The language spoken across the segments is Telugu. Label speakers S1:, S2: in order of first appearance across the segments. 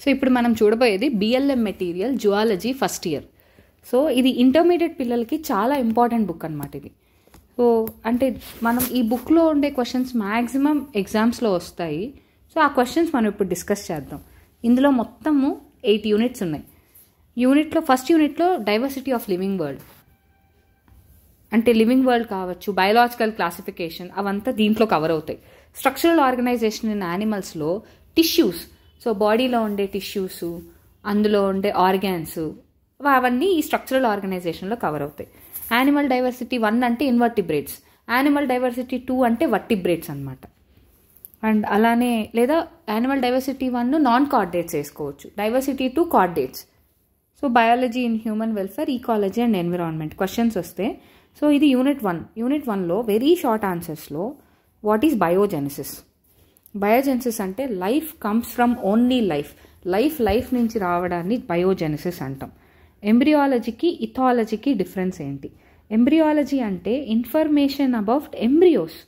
S1: సో ఇప్పుడు మనం చూడబోయేది BLM material zoology first year. So ఇది ఇంటర్మీడియట్ పిల్లలకి చాలా ఇంపార్టెంట్ బుక్ అనమాట ఇది. సో అంటే మనం ఈ బుక్లో ఉండే క్వశ్చన్స్ మ్యాక్సిమం ఎగ్జామ్స్లో వస్తాయి. సో ఆ క్వశ్చన్స్ మనం ఇప్పుడు డిస్కస్ చేద్దాం. ఇందులో మొత్తము 8 యూనిట్స్ ఉన్నాయి. ఫస్ట్ యూనిట్లో డైవర్సిటీ ఆఫ్ లివింగ్ వరల్డ్, అంటే లివింగ్ వరల్డ్ కావచ్చు, బయోలాజికల్ క్లాసిఫికేషన్, అవంతా దీంట్లో కవర్ అవుతాయి. స్ట్రక్చరల్ ఆర్గనైజేషన్ ఇన్ యానిమల్స్లో టిష్యూస్, సో బాడీలో ఉండే టిష్యూస్, అందులో ఉండే ఆర్గాన్స్, అవన్నీ ఈ స్ట్రక్చరల్ ఆర్గనైజేషన్లో కవర్ అవుతాయి. యానిమల్ డైవర్సిటీ 1 అంటే ఇన్వర్టిబ్రేట్స్, యానిమల్ డైవర్సిటీ 2 అంటే వర్టిబ్రేట్స్ అనమాట. అండ్ అలానే లేదా యానిమల్ డైవర్సిటీ 1 నాన్ కార్డేట్స్ వేసుకోవచ్చు, diversity 2 chordates. So biology in human welfare, ecology and environment questions వస్తే. సో ఇది యూనిట్ 1. యూనిట్ 1లో వెరీ షార్ట్ ఆన్సర్స్లో వాట్ ఈజ్ బయోజెనసిస్. బయోజెనసిస్ అంటే life comes from only life నుంచి రావడాన్ని బయోజెనసిస్ అంటాం. ఎంబ్రియాలజీకి ఇథాలజీకి డిఫరెన్స్ ఏంటి? ఎంబ్రియాలజీ అంటే ఇన్ఫర్మేషన్ అబౌట్ ఎంబ్రియోస్,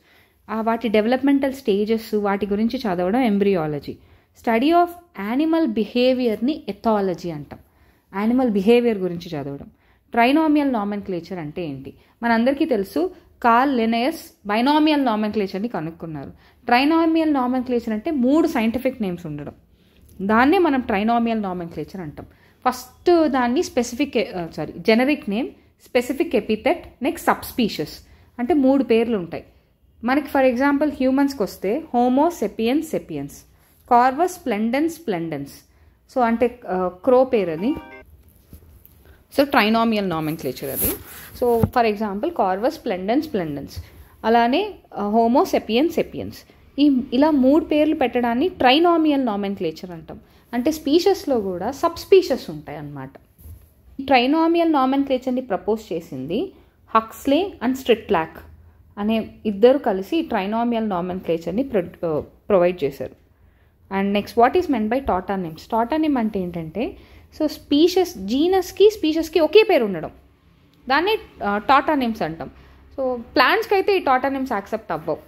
S1: వాటి డెవలప్మెంటల్ స్టేజెస్, వాటి గురించి చదవడం ఎంబ్రియాలజీ. స్టడీ ఆఫ్ యానిమల్ బిహేవియర్ని ఎథాలజీ అంటాం, యానిమల్ బిహేవియర్ గురించి చదవడం. ట్రైనామియల్ నామెన్క్లేచర్ అంటే ఏంటి? మనందరికీ తెలుసు, కార్ల్ లిన్నయస్ బైనామియల్ నామెన్క్లేచర్ని కనుక్కున్నారు. ట్రైనామియల్ నామెన్క్లేచర్ అంటే 3 సైంటిఫిక్ నేమ్స్ ఉండడం, దాన్నే మనం ట్రైనామియల్ నామెన్క్లేచర్ అంటాం. ఫస్ట్ దాన్ని generic name, specific epithet, next sub spacious, అంటే 3 పేర్లు ఉంటాయి మనకి. ఫర్ ఎగ్జాంపుల్ హ్యూమన్స్కి వస్తే homo sapiens, Corvus splendens, so అంటే క్రో పేరు అది. సో ట్రైనామియల్ నామెన్క్లేచర్ అది. So for example Corvus splendens, అలానే హోమో సెపియన్స్. ఇలా 3 పేర్లు పెట్టడాన్ని ట్రైనామియల్ నామెన్క్లేచర్ అంటాం. అంటే స్పీషస్లో కూడా సబ్ స్పీషస్ ఉంటాయి అన్నమాట. ఈ ట్రైనామియల్ నామెన్క్లేచర్ని ప్రపోజ్ చేసింది హక్స్లే అండ్ స్ట్రిట్లాక్ అనే ఇద్దరు కలిసి ట్రైనామియల్ నామెన్క్లేచర్ని ప్రొవైడ్ చేశారు. And next what is meant by tautonyms. Tautonym అంటే ఏంటంటే, సో స్పీషస్కి ఒకే పేరు ఉండడం, దాన్ని టాటానిమ్స్ అంటాం. సో ప్లాంట్స్కి అయితే ఈ టాటానిమ్స్ యాక్సెప్ట్ అవ్వవు,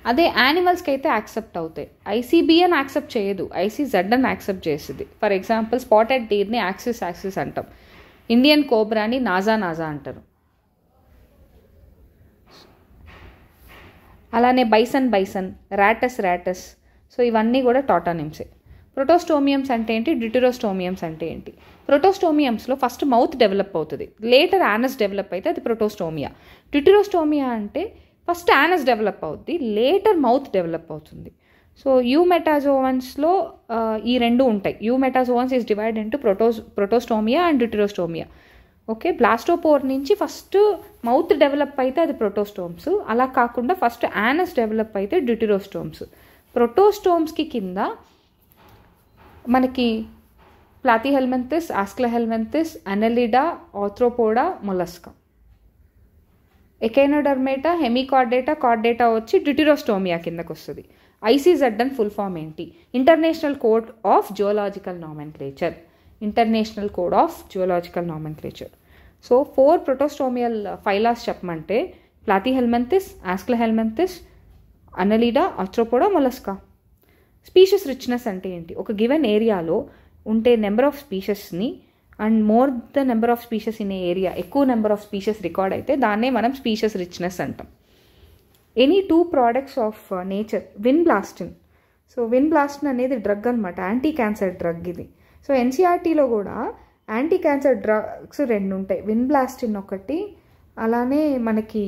S1: అదే యానిమల్స్కి అయితే యాక్సెప్ట్ అవుతాయి. ఐసీబీఎన్ యాక్సెప్ట్ చేయదు, ఐసీజెడ్ అని యాక్సెప్ట్ చేస్తుంది. ఫర్ ఎగ్జాంపుల్ స్పాటెడ్ డీర్ని యాక్సిస్ అంటాం, ఇండియన్ కోబ్రాని నాజా అంటారు. అలానే బైసన్, రాటస్, సో ఇవన్నీ కూడా టాటానిమ్సే. ప్రొటోస్టోమియమ్స్ అంటే ఏంటి, డ్యూటెరోస్టోమియమ్స్ అంటే ఏంటి? ప్రొటోస్టోమియమ్స్లో ఫస్ట్ మౌత్ డెవలప్ అవుతుంది, లేటర్ యానస్ డెవలప్ అయితే అది ప్రొటోస్టోమియా. డ్యూటెరోస్టోమియా అంటే ఫస్ట్ యానస్ డెవలప్ అవుతుంది, లేటర్ మౌత్ డెవలప్ అవుతుంది. సో యూమెటాజోవన్స్లో ఈ 2 ఉంటాయి. Eumetazoans is divide into protostomia and deuterostomia. Okay, blastopore నుంచి ఫస్ట్ మౌత్ డెవలప్ అయితే అది ప్రొటోస్టోమ్స్, అలా కాకుండా ఫస్ట్ యానస్ డెవలప్ అయితే డ్యూటెరోస్టోమ్స్. ప్రొటోస్టోమ్స్కి కింద మనకి platyhelminthes, aschelminthes, annelida, arthropoda, mollusca. Echinodermata, chordata వచ్చి డ్యూటెరోస్టోమియా కిందకు వస్తుంది. ఐసీజెడ్ అని ఫుల్ ఫామ్ ఏంటి? International code of geological nomenclature. So 4 protostomial phylas చెప్పమంటే platyhelminthes, aschelminthes, annelida, arthropoda, mollusca. Species richness అంటే ఏంటి? ఒక గివెన్ ఏరియాలో ఉంటే నెంబర్ ఆఫ్ స్పీషెస్ని and more the number of species in area, ఎక్కువ నెంబర్ ఆఫ్ స్పీషెస్ రికార్డ్ అయితే దాన్నే మనం స్పీషియస్ రిచ్నెస్ అంటాం. Any 2 products of nature. విన్బ్లాస్టిన్, so విన్బ్లాస్టిన్ అనేది డ్రగ్ అనమాట, యాంటీ క్యాన్సర్ డ్రగ్ ఇది. సో ఎన్సీఆర్టీలో కూడా యాంటీ క్యాన్సర్ డ్రగ్స్ 2 ఉంటాయి, విన్బ్లాస్టిన్ ఒకటి, అలానే మనకి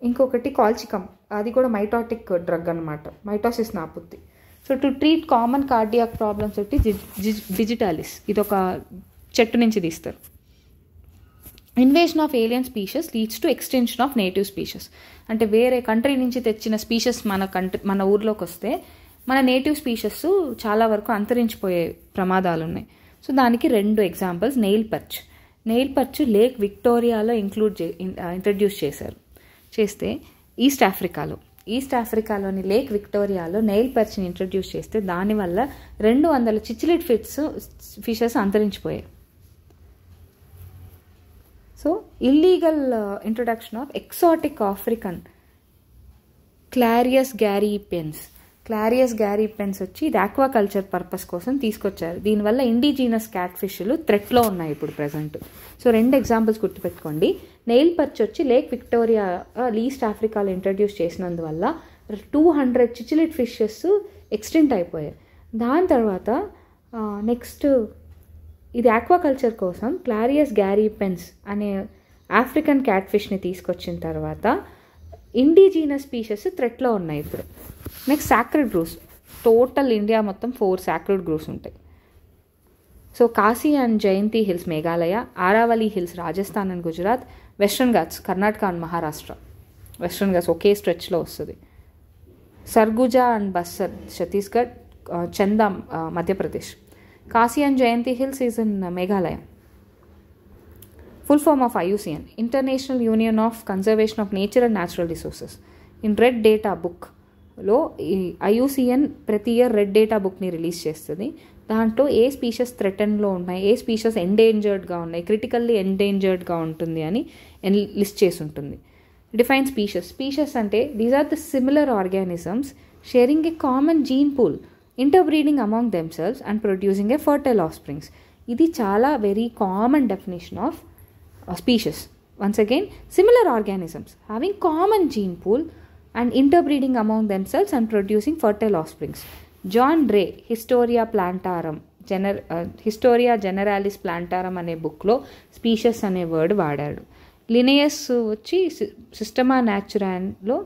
S1: ఇంకొకటి కాల్చికమ్, అది కూడా మైటాటిక్ డ్రగ్ అనమాట, మైటోసిస్ ఆపుద్ది. So to treat common cardiac problems ఒకటి డిజిటాలిస్, ఇది ఒక చెట్టు నుంచి తీస్తారు. Invasion of alien species leads to extension of native species. అంటే వేరే కంట్రీ నుంచి తెచ్చిన స్పీషెస్ మన ఊర్లోకి వస్తే మన నేటివ్ స్పీషెస్ చాలా వరకు అంతరించిపోయే ప్రమాదాలు ఉన్నాయి. సో దానికి 2 ఎగ్జాంపుల్స్. నెయిల్ పర్చ్ లేక్ విక్టోరియాలో ఇంట్రడ్యూస్ చేస్తే ఈస్ట్ ఆఫ్రికాలోని లేక్ విక్టోరియాలో నెయిల్ పర్చ్ని ఇంట్రడ్యూస్ చేస్తే దానివల్ల 200 చిచిలిడ్ ఫిషెస్ అంతరించిపోయాయి. So illegal introduction of exotic African Clarias gariepinus. Clarias gariepinus వచ్చి ఇది ఆక్వాకల్చర్ పర్పస్ కోసం తీసుకొచ్చారు. దీనివల్ల ఇండిజీనస్ క్యాట్ ఫిష్లు థ్రెట్లో ఉన్నాయి ఇప్పుడు ప్రజెంట్. సో 2 ఎగ్జాంపుల్స్ గుర్తుపెట్టుకోండి. నెయిల్ పర్చ్ వచ్చి లేక్ విక్టోరియా ఈస్ట్ ఆఫ్రికాలో ఇంట్రడ్యూస్ చేసినందువల్ల 200 చిచిలిడ్ ఫిషెస్ ఎక్స్టెంట్ అయిపోయాయి. దాని తర్వాత నెక్స్ట్ ఇది ఆక్వాకల్చర్ కోసం క్లారియస్ గ్యారీపెన్స్ అనే ఆఫ్రికన్ క్యాట్ ఫిష్ని తీసుకొచ్చిన తర్వాత ఇండిజీనస్ స్పీషెస్ థ్రెట్లో ఉన్నాయి ఇప్పుడు. Next sacred groves. Total India మొత్తం 4 సాక్రెడ్ గ్రూవ్స్ ఉంటాయి. So Khasi and Jaintia hills Meghalaya, Aravalli hills Rajasthan and Gujarat, western Ghats Karnataka and Maharashtra. Western Ghats ఒకే స్ట్రెచ్లో వస్తుంది. Surguja and Bastar Chhattisgarh, Chanda Madhya Pradesh. Khasi and Jaintia hills is in Meghalaya. Full form of IUCN, international union of conservation of nature and natural resources. In red data బుక్లో ఈ IUCN ప్రతి ఇయర్ రెడ్ డేటా బుక్ని రిలీజ్ చేస్తుంది. దాంట్లో ఏ స్పీషెస్ థ్రెటన్లో ఉన్నాయి, ఏ స్పీషెస్ ఎండేంజర్డ్గా ఉన్నాయి, క్రిటికల్లీ ఎండేంజర్డ్గా ఉంటుంది అని లిస్ట్ చేసి ఉంటుంది. Define species. స్పీషెస్ అంటే these are the similar organisms sharing a common gene pool, interbreeding among themselves and producing a fertile offsprings. ఇది చాలా very common definition of species. Once again, similar organisms having common gene pool and interbreeding among themselves and producing fertile offsprings. John Ray, Historia Generalis Plantarum అనే బుక్లో స్పీషెస్ అనే వర్డ్ వాడాడు. లినియస్ వచ్చి సిస్టమా న్యాచురాన్లో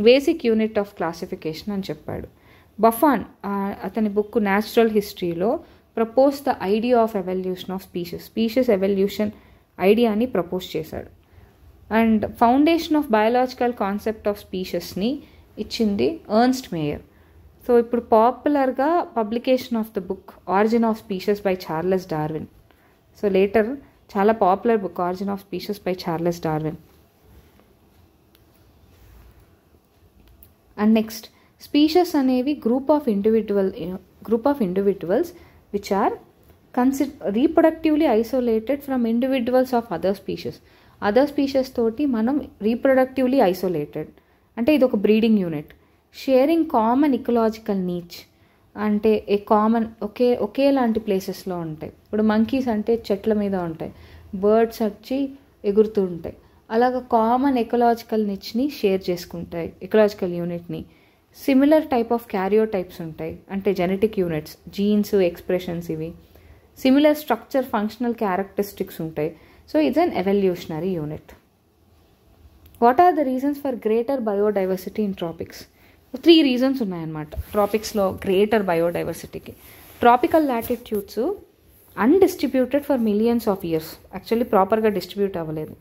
S1: బేసిక్ యూనిట్ ఆఫ్ క్లాసిఫికేషన్ అని చెప్పాడు. బఫాన్ అతని బుక్ న్యాచురల్ హిస్టరీలో propose the idea of evolution of species evolution ఐడియాని ప్రపోజ్ చేశాడు. And foundation of biological concept of స్పీషెస్ని ఇచ్చింది ఎర్న్స్ట్ మేయర్. సో ఇప్పుడు పాపులర్గా publication of the book origin of species by Charles Darwin. So later చాలా popular book origin of species by Charles Darwin. And next species అనేవి group of individuals which are reproductively isolated from individuals of other species తోటి మనం రీప్రొడక్టివ్లీ ఐసోలేటెడ్ అంటే ఇది ఒక breeding unit. Sharing common ecological niche అంటే ఒకేలాంటి ప్లేసెస్లో ఉంటాయి. ఇప్పుడు మంకీస్ అంటే చెట్ల మీద ఉంటాయి, బర్డ్స్ వచ్చి ఎగురుతూ ఉంటాయి. అలాగ కామన్ ఎకలాజికల్ నిచ్ని షేర్ చేసుకుంటాయి, ఎకలాజికల్ యూనిట్ని. సిమిలర్ టైప్ ఆఫ్ క్యారియోటైప్స్ ఉంటాయి, అంటే జెనెటిక్ యూనిట్స్, జీన్స్, ఎక్స్ప్రెషన్స్ ఇవి. సిమిలర్ స్ట్రక్చర్, ఫంక్షనల్ క్యారెక్టరిస్టిక్స్ ఉంటాయి. So it's an evolutionary unit. What are the reasons for greater biodiversity in tropics? 3 reasons ఉన్నాయన్నమాట ట్రాపిక్స్లో గ్రేటర్ బయోడైవర్సిటీకి. Tropical latitudes undistributed for millions of years, actually ప్రాపర్గా డిస్ట్రిబ్యూట్ అవ్వలేదు.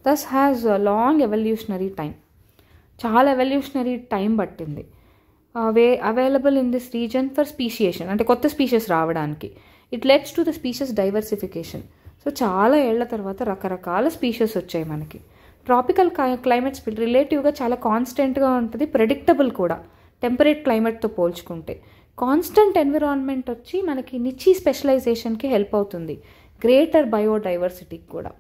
S1: Thus has long evolutionary time, చాలా ఎవల్యూషనరీ టైం పట్టింది. Available in this reason for speciation, అంటే కొత్త స్పీషెస్ రావడానికి. It let's to the species diversification. So చాలా ఏళ్ల తర్వాత రకరకాల స్పీషెస్ వచ్చాయి మనకి. ట్రాపికల్ క్లైమేట్స్ రిలేటివ్గా చాలా కాన్స్టెంట్గా ఉంటుంది, ప్రెడిక్టబుల్ కూడా టెంపరేట్ క్లైమేట్తో పోల్చుకుంటే. కాన్స్టెంట్ ఎన్విరాన్మెంట్ వచ్చి మనకి నిచి స్పెషలైజేషన్కి హెల్ప్ అవుతుంది, గ్రేటర్ బయోడైవర్సిటీకి కూడా.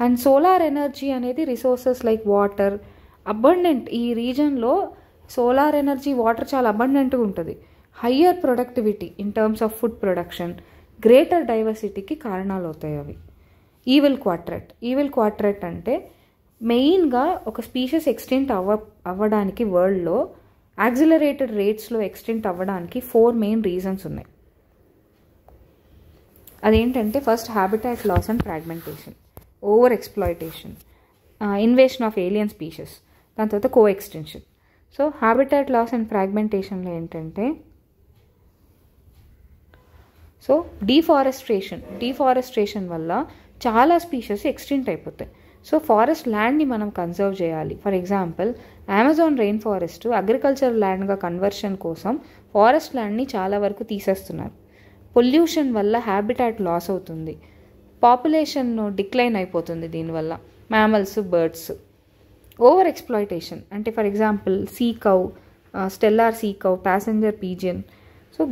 S1: అండ్ సోలార్ ఎనర్జీ అనేది రిసోర్సెస్ లైక్ వాటర్ అబండెంట్. ఈ రీజన్లో సోలార్ ఎనర్జీ, వాటర్ చాలా అబండెంట్గా ఉంటుంది. Higher productivity in terms of food production, greater డైవర్సిటీకి కారణాలు అవుతాయి అవి. ఈవిల్ క్వాడ్రేట్ అంటే మెయిన్గా ఒక స్పీషెస్ ఎక్స్టెంట్ అవ్వడానికి వరల్డ్లో యాక్సిలరేటెడ్ రేట్స్లో ఎక్స్టెంట్ అవ్వడానికి 4 మెయిన్ రీజన్స్ ఉన్నాయి. అదేంటంటే first habitat loss and fragmentation, over exploitation, invasion of alien species, దాని తర్వాత co extension. So habitat loss and ఫ్రాగ్మెంటేషన్లో ఏంటంటే సో డీఫారెస్ట్రేషన్ వల్ల చాలా స్పీషెస్ ఎక్స్టెంట్ అయిపోతాయి. సో ఫారెస్ట్ ల్యాండ్ని మనం కన్సర్వ్ చేయాలి. For example Amazon rain forest agriculture ల్యాండ్గా కన్వర్షన్ కోసం ఫారెస్ట్ ల్యాండ్ని చాలా వరకు తీసేస్తున్నారు. పొల్యూషన్ వల్ల హ్యాబిటాట్ లాస్ అవుతుంది, పాపులేషన్ డిక్లైన్ అయిపోతుంది దీనివల్ల, మ్యామల్స్, బర్డ్స్. ఓవర్ ఎక్స్ప్లాయిటేషన్ అంటే for example sea cow, stellar sea cow, passenger pigeon. So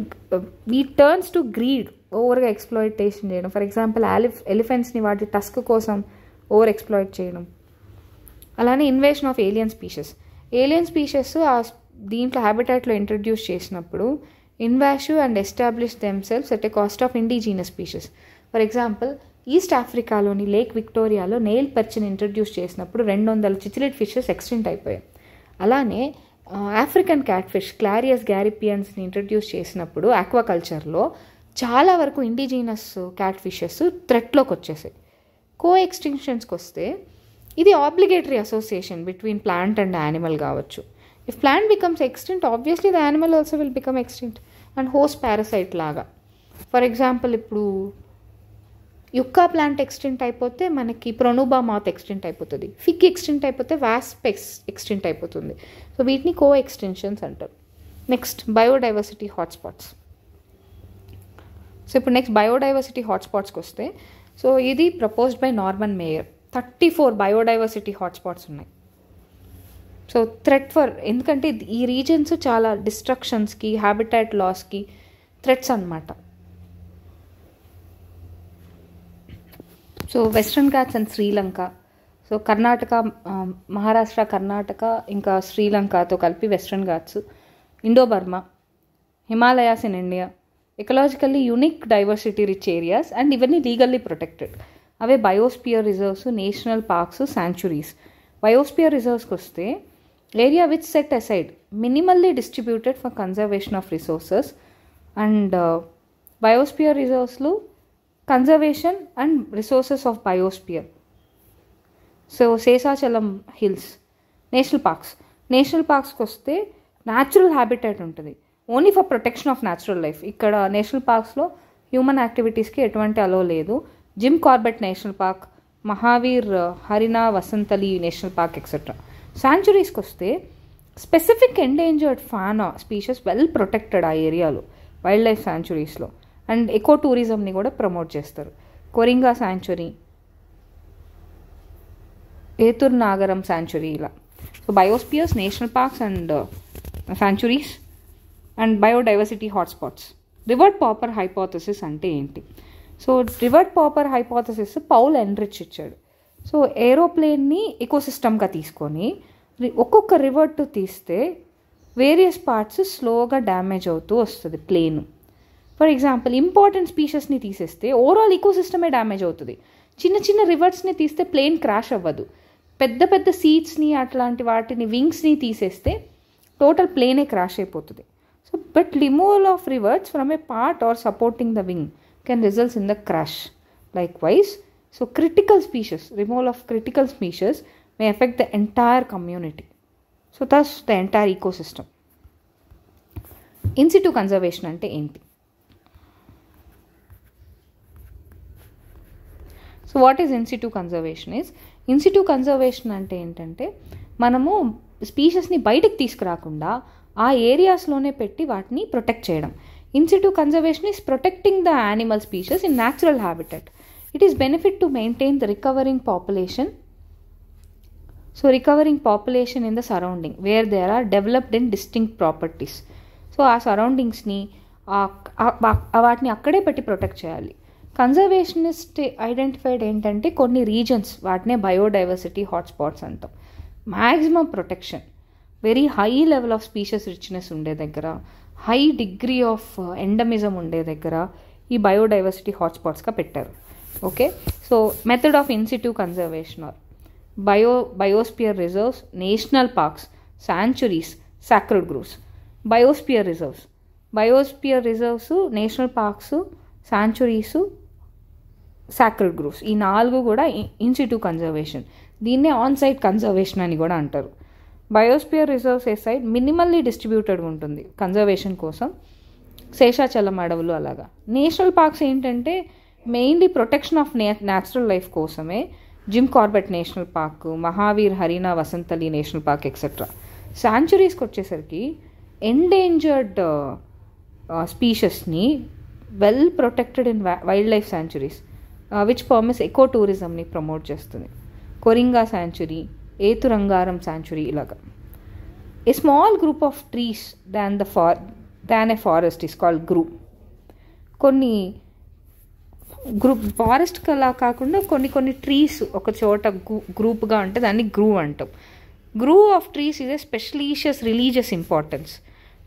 S1: ఈ టర్న్స్ టు గ్రీడ్, ఓవర్గా ఎక్స్ప్లాయిటేషన్ చేయడం. ఫర్ ఎగ్జాంపుల్ ఎలిఫెంట్స్ని వాటి టస్క్ కోసం ఓవర్ ఎక్స్ప్లాయిట్ చేయడం. అలానే ఇన్వేషన్ ఆఫ్ ఏలియన్ స్పీషెస్ ఆ దీంట్లో హ్యాబిటాట్లో ఇంట్రడ్యూస్ చేసినప్పుడు invasive and establish themselves at a cost of indigenous species. For example east ఆఫ్రికాలోని లేక్ విక్టోరియాలో నెయిల్ పర్చ్ని ఇంట్రడ్యూస్ చేసినప్పుడు 200 చిచిలిడ్ ఫిషెస్ ఎక్స్టింక్ట్ అయిపోయాయి. అలానే ఆఫ్రికన్ క్యాట్ ఫిష్ క్లారియస్ గ్యారిపియన్స్ని ఇంట్రడ్యూస్ చేసినప్పుడు ఆక్వాకల్చర్లో చాలా వరకు ఇండిజీనస్ క్యాట్ ఫిషెస్ థ్రెట్లోకి వచ్చేసాయి. కో ఎక్స్టింక్షన్స్కి వస్తే ఇది obligatory association between plant and animal కావచ్చు. If plant becomes extinct obviously the animal also will become extinct and host parasite లాగా. ఫర్ ఎగ్జాంపుల్ ఇప్పుడు యుక్కా ప్లాంట్ ఎక్స్టింక్ట్ అయిపోతే మనకి ప్రొనూబా మాత్ ఎక్స్టింక్ట్ అయిపోతుంది, ఫిగ్ ఎక్స్టింక్ట్ అయిపోతే వాస్పెక్స్ ఎక్స్టింక్ట్ అయిపోతుంది. సో వీటిని కో ఎక్స్టెన్షన్స్ అంటారు. Next biodiversity hotspots. సో ఇప్పుడు నెక్స్ట్ బయోడైవర్సిటీ హాట్స్పాట్స్కి వస్తే, సో ఇది proposed by Norman Mayer. 34 biodiversity hotspots ఉన్నాయి. సో థ్రెట్ ఫర్, ఎందుకంటే ఈ రీజన్స్ చాలా డిస్ట్రక్షన్స్కి హ్యాబిటాట్ లాస్కి థ్రెట్స్ అన్నమాట. So western Ghats and Sri Lanka. So Karnataka, Maharashtra, Karnataka ఇంకా శ్రీలంకతో కలిపి western Ghats, Indo Burma, Himalayas in India, ecologically unique diversity rich areas and ఇవన్నీ లీగల్లీ ప్రొటెక్టెడ్. అవే biosphere reserves, national parks, sanctuaries. Biosphere రిజర్వ్స్కి వస్తే area which set aside minimally distributed for conservation of resources. And biosphere రిజర్వ్స్లో conservation and resources of biosphere. So Seshachalam hills. National పార్క్స్కి వస్తే న్యాచురల్ హ్యాబిటాట్ ఉంటుంది, only for protection of natural life. ఇక్కడ నేషనల్ పార్క్స్లో హ్యూమన్ యాక్టివిటీస్కి ఎటువంటి అలో లేదు. Jim Corbett national park, Mahavir Harina Vanasthali national park etcetera. శాంచురీస్కి వస్తే specific endangered fauna species well protected ఆ ఏరియాలో, వైల్డ్ లైఫ్ శాంచురీస్లో. అండ్ ఎకో టూరిజంని కూడా ప్రమోట్ చేస్తారు. కొరింగా శాంచురీ, ఏతుర్ నాగరం శాంచురీ ఇలా. So biospheres, national parks and sanctuaries and biodiversity hotspots. Rivet popper hypothesis అంటే ఏంటి? So rivet popper hypothesis Paul enrich ఇచ్చాడు. సో ఏరోప్లేన్ని ఎకోసిస్టమ్గా తీసుకొని ఒక్కొక్క రివర్ట్ తీస్తే వేరియస్ పార్ట్స్ స్లోగా డ్యామేజ్ అవుతూ వస్తుంది ప్లేన్. ఫర్ ఎగ్జాంపుల్ ఇంపార్టెంట్ స్పీషెస్ని తీసేస్తే ఓవరాల్ ఈకోసిస్టమే డ్యామేజ్ అవుతుంది. చిన్న చిన్న రివర్ట్స్ని తీస్తే ప్లేన్ క్రాష్ అవ్వదు. పెద్ద పెద్ద సీడ్స్ని అట్లాంటి వాటిని వింగ్స్ని తీసేస్తే టోటల్ ప్లేనే క్రాష్ అయిపోతుంది. So but removal of rivets from a part or supporting the wing can result in the crash. Likewise, so removal of critical species may affect the entire community. So thus the entire ecosystem. In situ conservation ante enti? So what is in situ conservation is, in situ conservation ante ఏంటంటే మనము స్పీషీస్ని బయటకు తీసుకురాకుండా ఆ ఏరియాస్లోనే పెట్టి వాటిని ప్రొటెక్ట్ చేయడం. In situ conservation is protecting the animal species in natural habitat. It is benefit to maintain the recovering population. So recovering population in the surrounding where there are developed in distinct properties. So ఆ సరౌండింగ్స్ని వాటిని అక్కడే పెట్టి ప్రొటెక్ట్ చేయాలి. కన్జర్వేషనిస్ట్ ఐడెంటిఫైడ్ ఏంటంటే కొన్ని రీజన్స్, వాటినే బయోడైవర్సిటీ హాట్స్పాట్స్ అంటాం. Maximum protection, very high level of species richness ఉండే దగ్గర, హై డిగ్రీ ఆఫ్ ఎండమిజం ఉండే దగ్గర ఈ బయోడైవర్సిటీ హాట్స్పాట్స్గా పెట్టారు. Okay, so method of in situ conservation or biosphere reserves, national parks, sanctuaries, sacred groves. Biosphere reserves, national parks, sanctuaries, sacred groves, ఈ 4 కూడా ఇన్సిట్యూ కన్జర్వేషన్. దీన్నే ఆన్ సైట్ కన్జర్వేషన్ అని కూడా అంటారు. Biosphere reserves aside minimally distributed ఉంటుంది కన్జర్వేషన్ కోసం, శేషాచలం అడవులు అలాగా. నేషనల్ పార్క్స్ ఏంటంటే mainly protection of natural life కోసమే, Jim Corbett national park, Mahavir Harina Vanasthali national park etcetera. శాంచురీస్కి వచ్చేసరికి ఎండేంజర్డ్ స్పీషెస్ని well protected in wild life sanctuaries which permits eco టూరిజంని ప్రమోట్ చేస్తుంది. కొరింగా శాంచురీ, ఏతురంగారం శాంచురీ ఇలాగా. A small group of trees than a forest is called group. కొన్ని ఫారెస్ట్ అలా కాకుండా కొన్ని ట్రీస్ ఒక చోట గ్రూప్గా ఉంటే దాన్ని గ్రూవ్ అంటాం. Grove of trees is a specious religious importance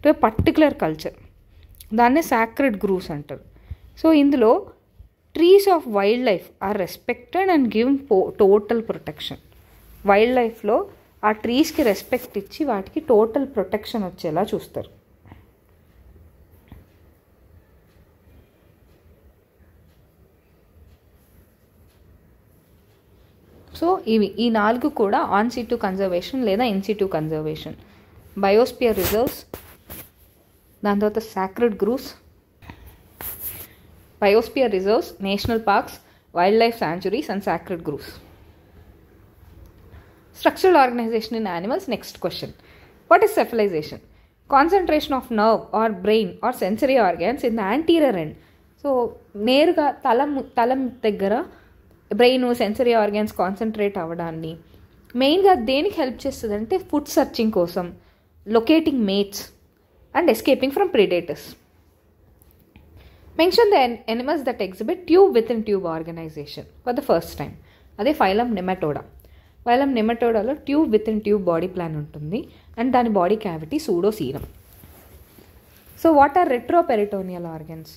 S1: to a particular culture. దాన్నే సాక్రెడ్ గ్రూవ్స్ అంటారు. సో ఇందులో trees of wild life are respected and give total protection. Wild లైఫ్లో ఆ ట్రీస్కి రెస్పెక్ట్ ఇచ్చి వాటికి టోటల్ ప్రొటెక్షన్ వచ్చేలా చూస్తారు. సో ఈ 4 కూడా ఆన్ సిటు కన్జర్వేషన్ లేదా in situ conservation. Biosphere reserves, దాని తర్వాత sacred grooves, biosphere reserves, national parks, wild life sanctuaries and sacred grooves. Structural organization in animals. Next question. What is cephalization? Concentration of nerve or brain or sensory organs in the anterior end. So నేరుగా తలం దగ్గర బ్రెయిన్ సెన్సరీ ఆర్గాన్స్ కాన్సన్ట్రేట్ అవ్వడాన్ని మెయిన్గా దేనికి హెల్ప్ చేస్తుంది అంటే ఫుడ్ సర్చింగ్ కోసం, locating mates and escaping from predators. Mention the animals that exhibit tube within tube organization for the first time. అదే ఫైలం నెమటోడా. ఫైలం నెమటోడాలో tube within tube body plan ఉంటుంది అండ్ దాని body cavity pseudocoelom. So what are retroperitoneal organs?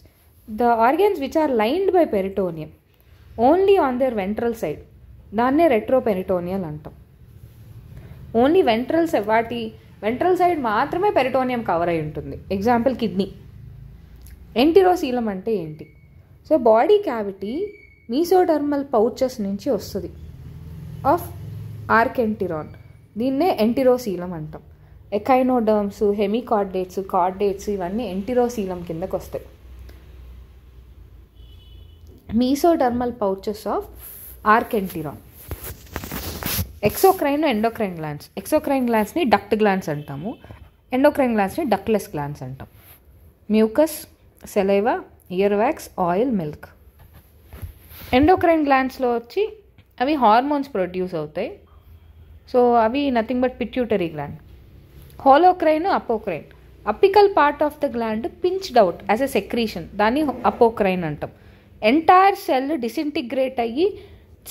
S1: The organs which are lined by peritoneum only on their ventral side, దాన్నే రెట్రోపెరిటోనియల్ అంటాం. ఓన్లీ వాటి వెంట్రల్ సైడ్ మాత్రమే పెరిటోనియం కవర్ అయి ఉంటుంది. Example kidney. ఎంటిరోసీలం అంటే ఏంటి? So body cavity mesodermal pouches నుంచి వస్తుంది ఆఫ్ ఆర్కెంటిరాన్, దీన్నే ఎంటిరోసీలం అంటాం. ఎకైనోడర్మ్స్, హెమికార్డేట్స్, కార్డేట్స్ ఇవన్నీ ఎంటిరోసీలం కిందకు వస్తాయి. Mesodermal pouches of archenteron. Exocrine, endocrine glands. Exocrine గ్లాండ్స్ని డక్ట్ గ్లాండ్స్ అంటాము, ఎండోక్రైన్ గ్లాండ్స్ని డక్ట్లెస్ గ్లాండ్స్ అంటాం. Mucus, saliva, ear wax, oil, milk. Endocrine గ్లాండ్స్లో వచ్చి అవి హార్మోన్స్ ప్రొడ్యూస్ అవుతాయి. సో అవి nothing but pituitary gland. Holocrine, apocrine. Apical part of the gland pinched out as a secretion, దాన్ని అపోక్రైన్ అంటాం. ఎంటైర్ సెల్ డిసింటిగ్రేట్ అయ్యి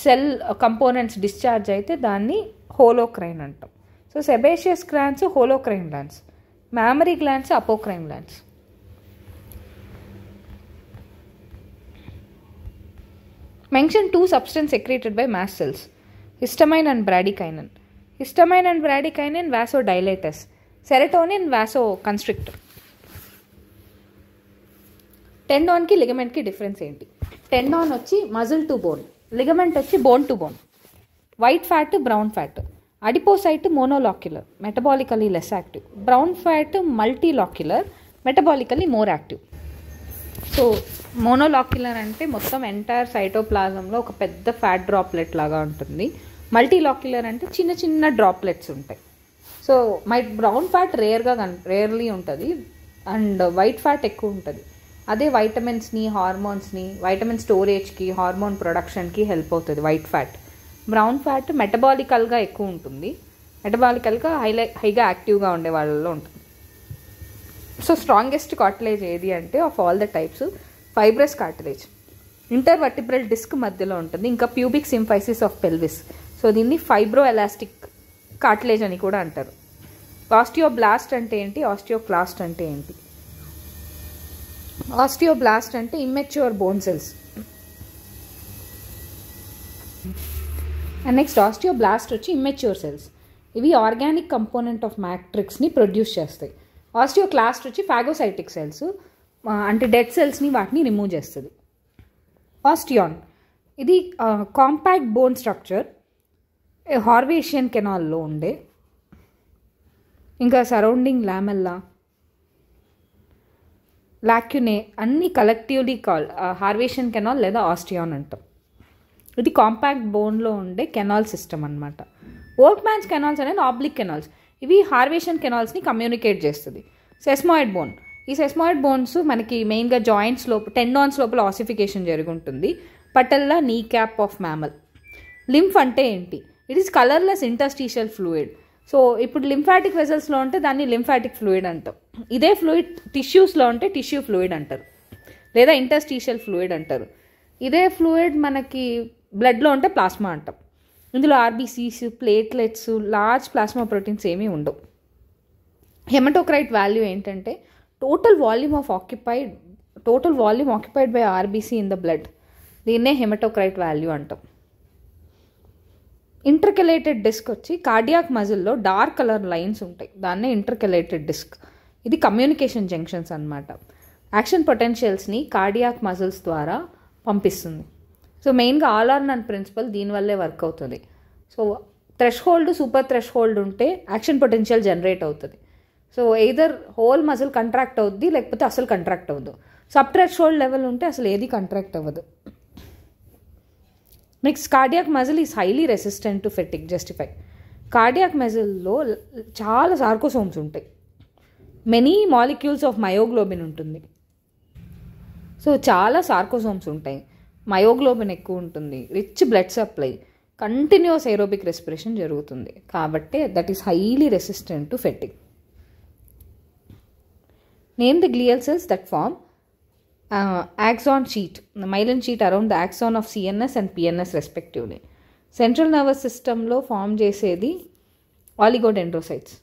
S1: సెల్ కంపోనెంట్స్ డిశ్చార్జ్ అయితే దాన్ని హోలోక్రైన్ అంటాం. So sebaceous glands హోలోక్రైన్ glands, mammary glands apocrine glands. Mention 2 substances secreted by mast cells, histamine and bradykinin. Histamine and bradykinin vasodilators, serotonin vasoconstrictor. టెండాన్కి లిగమెంట్కి డిఫరెన్స్ ఏంటి? టెండాన్ వచ్చి మజిల్ టు బోన్, లిగమెంట్ వచ్చి bone to bone. White fat, brown fat. Adipocyte monolocular, metabolically less active. Brown fat multilocular, metabolically more active. So monolocular అంటే మొత్తం ఎంటైర్ సైటోప్లాజంలో ఒక పెద్ద ఫ్యాట్ డ్రాప్లెట్ లాగా ఉంటుంది. మల్టీలాక్యులర్ అంటే చిన్న చిన్న డ్రాప్లెట్స్ ఉంటాయి. సో బ్రౌన్ ఫ్యాట్ రేర్లీ ఉంటుంది అండ్ వైట్ ఫ్యాట్ ఎక్కువ ఉంటుంది. అదే వైటమిన్స్ని, హార్మోన్స్ని, వైటమిన్ స్టోరేజ్కి, హార్మోన్ ప్రొడక్షన్కి హెల్ప్ అవుతుంది వైట్ ఫ్యాట్. బ్రౌన్ ఫ్యాట్ మెటబాలికల్గా ఎక్కువ ఉంటుంది, మెటబాలికల్గా హైగా యాక్టివ్గా ఉండే వాళ్ళలో ఉంటుంది. సో స్ట్రాంగెస్ట్ కార్టిలేజ్ ఏది అంటే of all the types fibrous cartilage. Intervertebral disc మధ్యలో ఉంటుంది. ఇంకా pubic symphysis of pelvis. So దీన్ని ఫైబ్రో ఎలాస్టిక్ కార్టిలేజ్ అని కూడా అంటారు. ఆస్టియోబ్లాస్ట్ అంటే ఏంటి, ఆస్టియోక్లాస్ట్ అంటే ఏంటి? ఆస్టియోబ్లాస్ట్ అంటే immature bone cells. And next osteoblast వచ్చి ఇమ్మెచ్యూర్ సెల్స్. ఇవి ఆర్గానిక్ కంపోనెంట్ ఆఫ్ మ్యాట్రిక్స్ని ప్రొడ్యూస్ చేస్తాయి. ఆస్టియోక్లాస్ట్ వచ్చి ఫాగోసైటిక్ సెల్స్, అంటే డెడ్ సెల్స్ని వాటిని రిమూవ్ చేస్తుంది. ఆస్టియాన్ ఇది కాంపాక్ట్ బోన్ స్ట్రక్చర్, హార్వేషియన్ కెనాల్లో ఉండే. ఇంకా సరౌండింగ్ లామెల్లా, లాక్యునే అన్నీ కలెక్టివ్లీ కాల్ హార్వేషియన్ కెనాల్ లేదా ఆస్టియాన్ అంటాం. ఇది కాంపాక్ట్ బోన్లో ఉండే కెనాల్ సిస్టమ్ అనమాట. వర్క్మ్యాన్స్ కెనాల్స్ అనేది ఆబ్లిక్ కెనాల్స్. ఇవి హార్వేషన్ కెనాల్స్ని కమ్యూనికేట్ చేస్తుంది. సెస్మాయిడ్ బోన్, ఈ సెస్మాయిడ్ బోన్స్ మనకి మెయిన్గా జాయింట్స్ లోపల, టెండాన్స్ లోపల ఆసిఫికేషన్ జరుగుతుంది. పటల్లా నీ క్యాప్ ఆఫ్ మ్యామల్. లింఫ్ అంటే ఏంటి? It is colourless interstitial fluid. So ఇప్పుడు లింఫాటిక్ వెజల్స్లో ఉంటే దాన్ని లింఫాటిక్ ఫ్లూయిడ్ అంటాం. ఇదే ఫ్లూయిడ్ టిష్యూస్లో ఉంటే టిష్యూ ఫ్లూయిడ్ అంటారు, లేదా ఇంటర్స్టీషియల్ ఫ్లూయిడ్ అంటారు. ఇదే ఫ్లూయిడ్ మనకి బ్లడ్లో ఉంటే ప్లాస్మా అంటాం. ఇందులో RBCs, platelets, large plasma proteins ఏమీ ఉండవు. హెమటోక్రైట్ వాల్యూ ఏంటంటే total volume occupied by RBC in the blood. దీన్నే హెమటోక్రైట్ వాల్యూ అంటాం. ఇంటర్కెలేటెడ్ డిస్క్ వచ్చి కార్డియాక్ మజిల్లో డార్క్ కలర్ లైన్స్ ఉంటాయి, దాన్నే ఇంటర్కెలేటెడ్ డిస్క్. ఇది కమ్యూనికేషన్ జంక్షన్స్ అన్నమాట. యాక్షన్ పొటెన్షియల్స్ని కార్డియాక్ మజిల్స్ ద్వారా పంపిస్తుంది. సో మెయిన్గా ఆల్ ఆర్ నన్ ప్రిన్సిపల్ దీనివల్లే వర్క్ అవుతుంది. సో థ్రెష్-హోల్డ్, సూపర్ థ్రెష్-హోల్డ్ ఉంటే యాక్షన్ పొటెన్షియల్ జనరేట్ అవుతుంది. So either whole muscle contract అవుద్ది, లేకపోతే అసలు కంట్రాక్ట్ అవ్వదు. సబ్ థ్రెష్-హోల్డ్ లెవెల్ ఉంటే అసలు ఏది కంట్రాక్ట్ అవ్వదు. Next, cardiac muscle is highly resistant to fatigue. Justify. Cardiac మజిల్లో చాలా సార్కోసోమ్స్ ఉంటాయి. మెనీ మాలిక్యూల్స్ ఆఫ్ మయోగ్లోబిన్ ఉంటుంది. సో చాలా సార్కోసోమ్స్ ఉంటాయి, మయోగ్లోబిన్ ఎక్కువ ఉంటుంది, rich blood supply, continuous aerobic respiration జరుగుతుంది. కాబట్టి that is highly resistant to fatigue. Name the glial cells that form axon sheet, the myelin sheet around the axon of CNS and PNS respectively. Central nervous సిస్టంలో ఫామ్ చేసేది ఆలిగోడెండ్రోసైట్స్,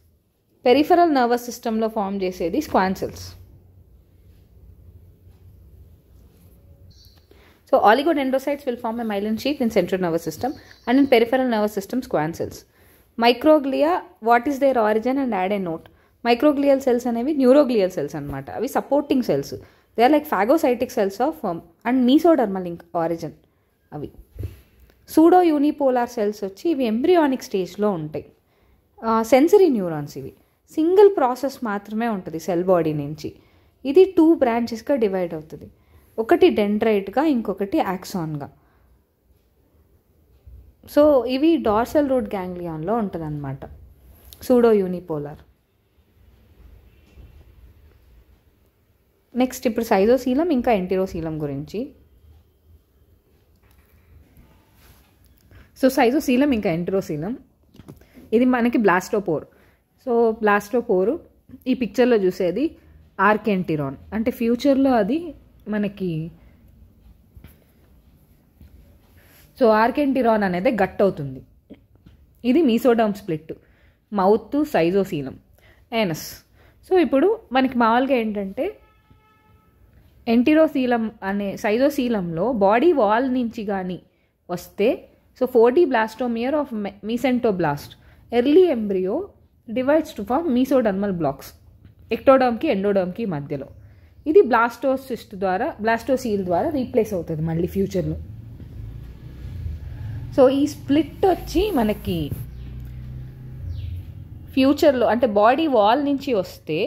S1: పెరిఫెరల్ నర్వస్ సిస్టంలో ఫామ్ చేసేది Schwann cells. So oligodendrocytes will form a myelin sheet in central nervous system and in peripheral nervous system squam cells. Microglia, what is their origin and add a note. Microglial cells అనేవి న్యూరోగ్లియల్ సెల్స్ అనమాట. అవి supporting cells. They are like phagocytic cells of and mesodermal origin. అవి సూడో యూనిపోలార్ సెల్స్ వచ్చి ఇవి ఎంబ్రియానిక్ స్టేజ్లో ఉంటాయి. Sensory neurons. ఇవి సింగిల్ ప్రాసెస్ మాత్రమే ఉంటుంది సెల్ బాడీ నుంచి. ఇది 2 బ్రాంచెస్గా డివైడ్ అవుతుంది. ఒకటి డెండ్రైట్గా, ఇంకొకటి యాక్సాన్గా. సో ఇవి డార్సల్ రూట్ గ్యాంగ్లియాన్లో ఉంటుంది అనమాట, సూడో యూనిపోలార్. నెక్స్ట్ ఇప్పుడు సైజోసీలం ఇంకా ఎంటిరోసీలం గురించి. సో సైజోసీలం ఇంకా ఎంటిరోసీలం, ఇది మనకి బ్లాస్టోపోర్. సో బ్లాస్టోపోరు ఈ పిక్చర్లో చూసేది ఆర్కెంటిరాన్. అంటే ఫ్యూచర్లో అది మనకి సో ఆర్కెంటిరాన్ అనేది గట్ అవుతుంది. ఇది mesoderm split, mouth schizocoelom, anus. So ఇప్పుడు మనకి మామూలుగా ఏంటంటే ఎంటిరోసీలం అనే సైజోసీలంలో బాడీ వాల్ నుంచి కానీ వస్తే, so 4D blastomere of mesentoblast early embryo divides to form mesodermal blocks ఎక్టోడర్మ్కి ఎండోడర్మ్కి మధ్యలో. ఇది బ్లాస్టోసీల్ ద్వారా రీప్లేస్ అవుతుంది మళ్ళీ ఫ్యూచర్లో. సో ఈ స్ప్లిట్ వచ్చి మనకి ఫ్యూచర్లో అంటే బాడీ వాల్ నుంచి వస్తే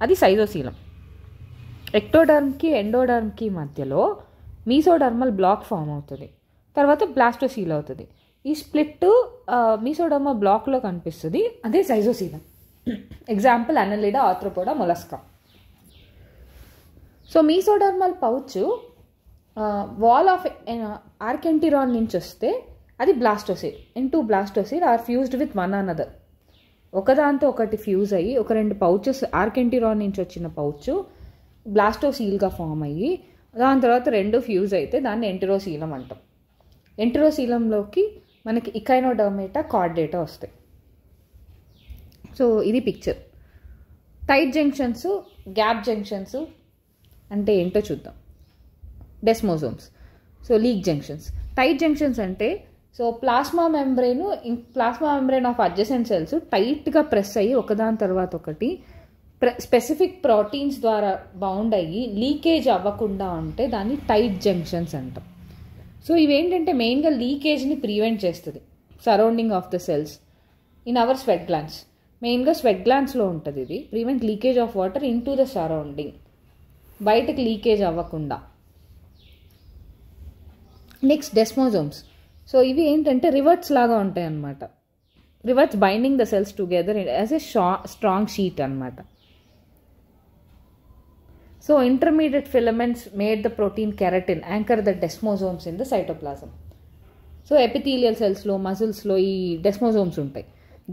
S1: అది సైజోసీలం. ఎక్టోడర్మ్కి ఎండోడర్మ్కి మధ్యలో మీసోడర్మల్ బ్లాక్ ఫామ్ అవుతుంది, తర్వాత బ్లాస్టోసీల్ అవుతుంది. ఈ స్ప్లిట్ మీసోడర్మల్ బ్లాక్లో కనిపిస్తుంది, అదే schizocoelom. Example Annelida, Arthropoda, Mollusca. So mesodermal pouch wall of archenteron నుంచి వస్తే అది blastocoel. Into blastocoel are fused with one another. ఒకదాంతో ఒకటి ఫ్యూజ్ అయ్యి ఒక 2 పౌచెస్ ఆర్కెంటిరాన్ నుంచి వచ్చిన పౌచ్ బ్లాస్టోసీల్గా ఫామ్ అయ్యి దాని తర్వాత 2 ఫ్యూజ్ అయితే దాన్ని ఎంటిరోసీలం అంటాం. ఎంటిరోసీలంలోకి మనకి ఇకైనోడర్మేటా, కార్డేటా వస్తాయి. సో ఇది picture. Tight junctions, gap junctions అంటే ఏంటో చూద్దాం. Desmosomes. So leak junctions. Tight junctions అంటే so plasma membrane of adjacent cells టైట్గా ప్రెస్ అయ్యి ఒకదాని తర్వాత ఒకటి స్పెసిఫిక్ ప్రోటీన్స్ ద్వారా బౌండ్ అయ్యి లీకేజ్ అవ్వకుండా ఉంటే దాన్ని టైట్ జంక్షన్స్ అంటాం. సో ఇవేంటంటే మెయిన్గా లీకేజ్ని ప్రివెంట్ చేస్తుంది surrounding of the cells in our sweat glands. మెయిన్గా స్వెట్ గ్లాండ్స్లో ఉంటుంది ఇది. Prevent leakage of water into the surrounding, బయటకు లీకేజ్ అవ్వకుండా. Next desmosomes. సో ఇవి ఏంటంటే రివర్ట్స్ లాగా ఉంటాయి అన్నమాట. Rivets binding the cells together as a strong sheet అన్నమాట. So intermediate filaments made the protein keratin anchor the desmosomes in the cytoplasm. So epithelial cells lo, muscles lo ee desmosomes untai.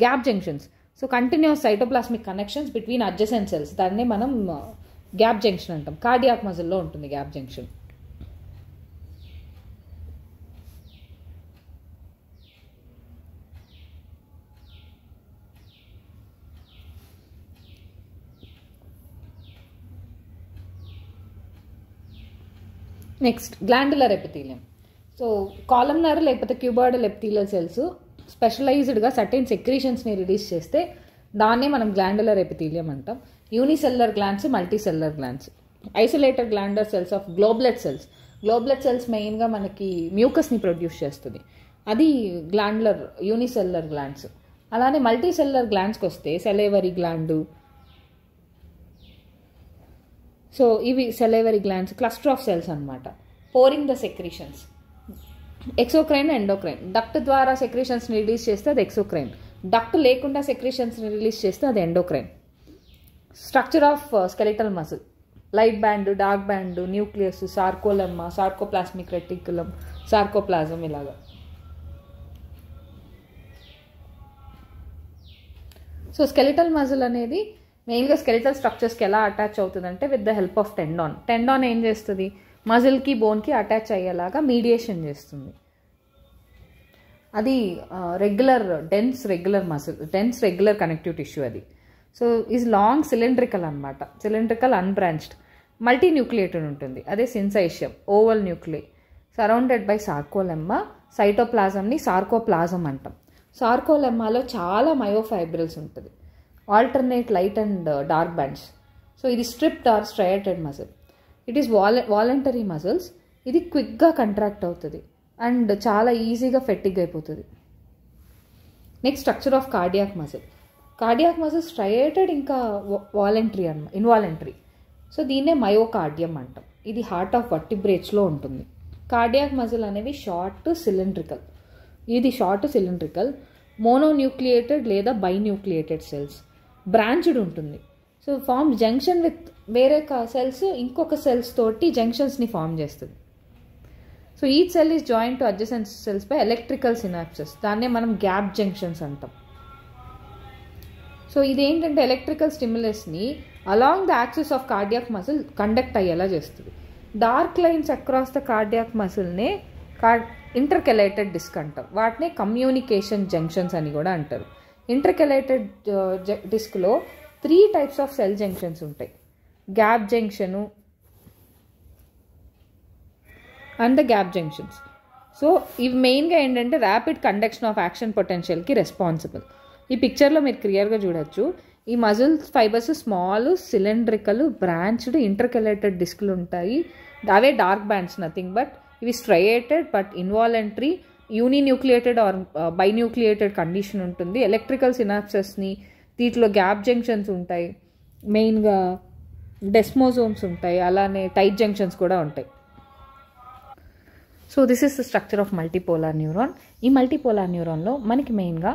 S1: Gap junctions. So continuous cytoplasmic connections between adjacent cells. Danne manam gap junction antam. Cardiac muscle lo untundi gap junction. Next glandular epithelium. So columnar లేకపోతే క్యూబాయిడల్ ఎపిథీలియల్ సెల్స్ స్పెషలైజ్డ్గా సర్టెన్ సెక్రీషన్స్ని రిలీజ్ చేస్తే దాన్నే మనం గ్లాండులర్ ఎపిథీలియం అంటాం. Unicellular glands, multicellular glands. Isolated glandular cells of goblet cells. Goblet cells మెయిన్గా మనకి మ్యూకస్ని ప్రొడ్యూస్ చేస్తుంది, అది గ్లాండులర్ యూనిసెల్యులర్ గ్లాండ్స్. అలానే మల్టీసెల్యులర్ గ్లాండ్స్కి వస్తే సెలైవరీ గ్లాండు. సో ఇవి salivary glands, cluster of cells అనమాట. Pouring the secretions. Exocrine, endocrine. Duct ద్వారా సెక్రీషన్స్ని రిలీజ్ చేస్తే అది ఎక్సోక్రైన్, డక్ట్ లేకుండా సెక్రీషన్స్ని రిలీజ్ చేస్తే అది endocrine. Structure of skeletal muscle. Light band, dark band, nucleus, sarcolemma, sarcoplasmic reticulum, sarcoplasm ఇలాగా. సో స్కెలిటల్ మజిల్ అనేది మెయిన్గా స్కెలిటల్ స్ట్రక్చర్స్కి ఎలా అటాచ్ అవుతుందంటే with the help of tendon. Tendon ఏం చేస్తుంది, మజిల్కి బోన్కి అటాచ్ అయ్యేలాగా మీడియేషన్ చేస్తుంది. అది డెన్స్ రెగ్యులర్ కనెక్టివ్ టిష్యూ అది. సో ఈజ్ లాంగ్ సిలిండ్రికల్ అనమాట, సిలిండ్రికల్ అన్బ్రాంచ్డ్, మల్టీ న్యూక్లియేటెడ్ ఉంటుంది. అదే syncytium, oval nuclei, surrounded by sarcolemma. సైటోప్లాజంని సార్కోప్లాజం అంటాం. సార్కోలెమ్మాలో చాలా మయోఫైబ్రిల్స్ ఉంటుంది, alternate light and dark bands. So ఇది striped or striated muscle. It is voluntary muscles. ఇది క్విక్గా కంట్రాక్ట్ అవుతుంది అండ్ చాలా ఈజీగా ఫెట్టిగ్ అయిపోతుంది. Next structure of cardiac muscle. Cardiac muscle striated ఇంకా వాలంటరీ ఇన్వాలంటరీ. సో దీన్నే మయోకార్డియం అంటాం. ఇది హార్ట్ ఆఫ్ వర్టిబ్రేట్స్లో ఉంటుంది. కార్డియాక్ మజిల్ అనేవి షార్ట్ సిలిండ్రికల్. ఇది షార్ట్ సిలిండ్రికల్, మోనోన్యూక్లియేటెడ్ లేదా బైన్యూక్లియేటెడ్ సెల్స్. బ్రాంచ్డ్ ఉంటుంది. సో ఫార్మ్ జంక్షన్ విత్ వేరే సెల్స్ ఇంకొక సెల్స్ తోటి జంక్షన్స్ని ఫామ్ చేస్తుంది. So each cell is joint to adjacent cells by electrical synapses. దాన్నే మనం గ్యాప్ జంక్షన్స్ అంటాం. సో ఇదేంటంటే ఎలక్ట్రికల్ స్టిమ్యులస్ని along the axis of cardiac muscle conduct అయ్యేలా చేస్తుంది. Dark lines across the cardiac మసిల్నే ఇంటర్కెలేటెడ్ డిస్క్ అంటాం. వాటినే కమ్యూనికేషన్ జంక్షన్స్ అని కూడా అంటారు. ఇంటర్కెలేటెడ్ డిస్క్లో 3 types ఆఫ్ సెల్ జంక్షన్స్ ఉంటాయి, gap junction and the gap junctions. So ఇవి మెయిన్గా ఏంటంటే ర్యాపిడ్ కండక్షన్ ఆఫ్ యాక్షన్ పొటెన్షియల్కి రెస్పాన్సిబుల్. ఈ పిక్చర్లో మీరు క్లియర్గా చూడొచ్చు. ఈ muscle fibres small, cylindrical, branched, intercalated డిస్క్లు ఉంటాయి. అవే డార్క్ బ్యాండ్స్, నథింగ్ బట్. ఇవి striated but involuntary, uninucleated or binucleated condition ఉంటుంది. ఎలక్ట్రికల్ సినాప్సెస్ని, దీంట్లో గ్యాప్ జంక్షన్స్ ఉంటాయి, మెయిన్గా డెస్మోజోమ్స్ ఉంటాయి, అలానే టైట్ జంక్షన్స్ కూడా ఉంటాయి. So this is the structure of multipolar neuron. ఈ మల్టీపోలార్ న్యూరాన్లో మనకి మెయిన్గా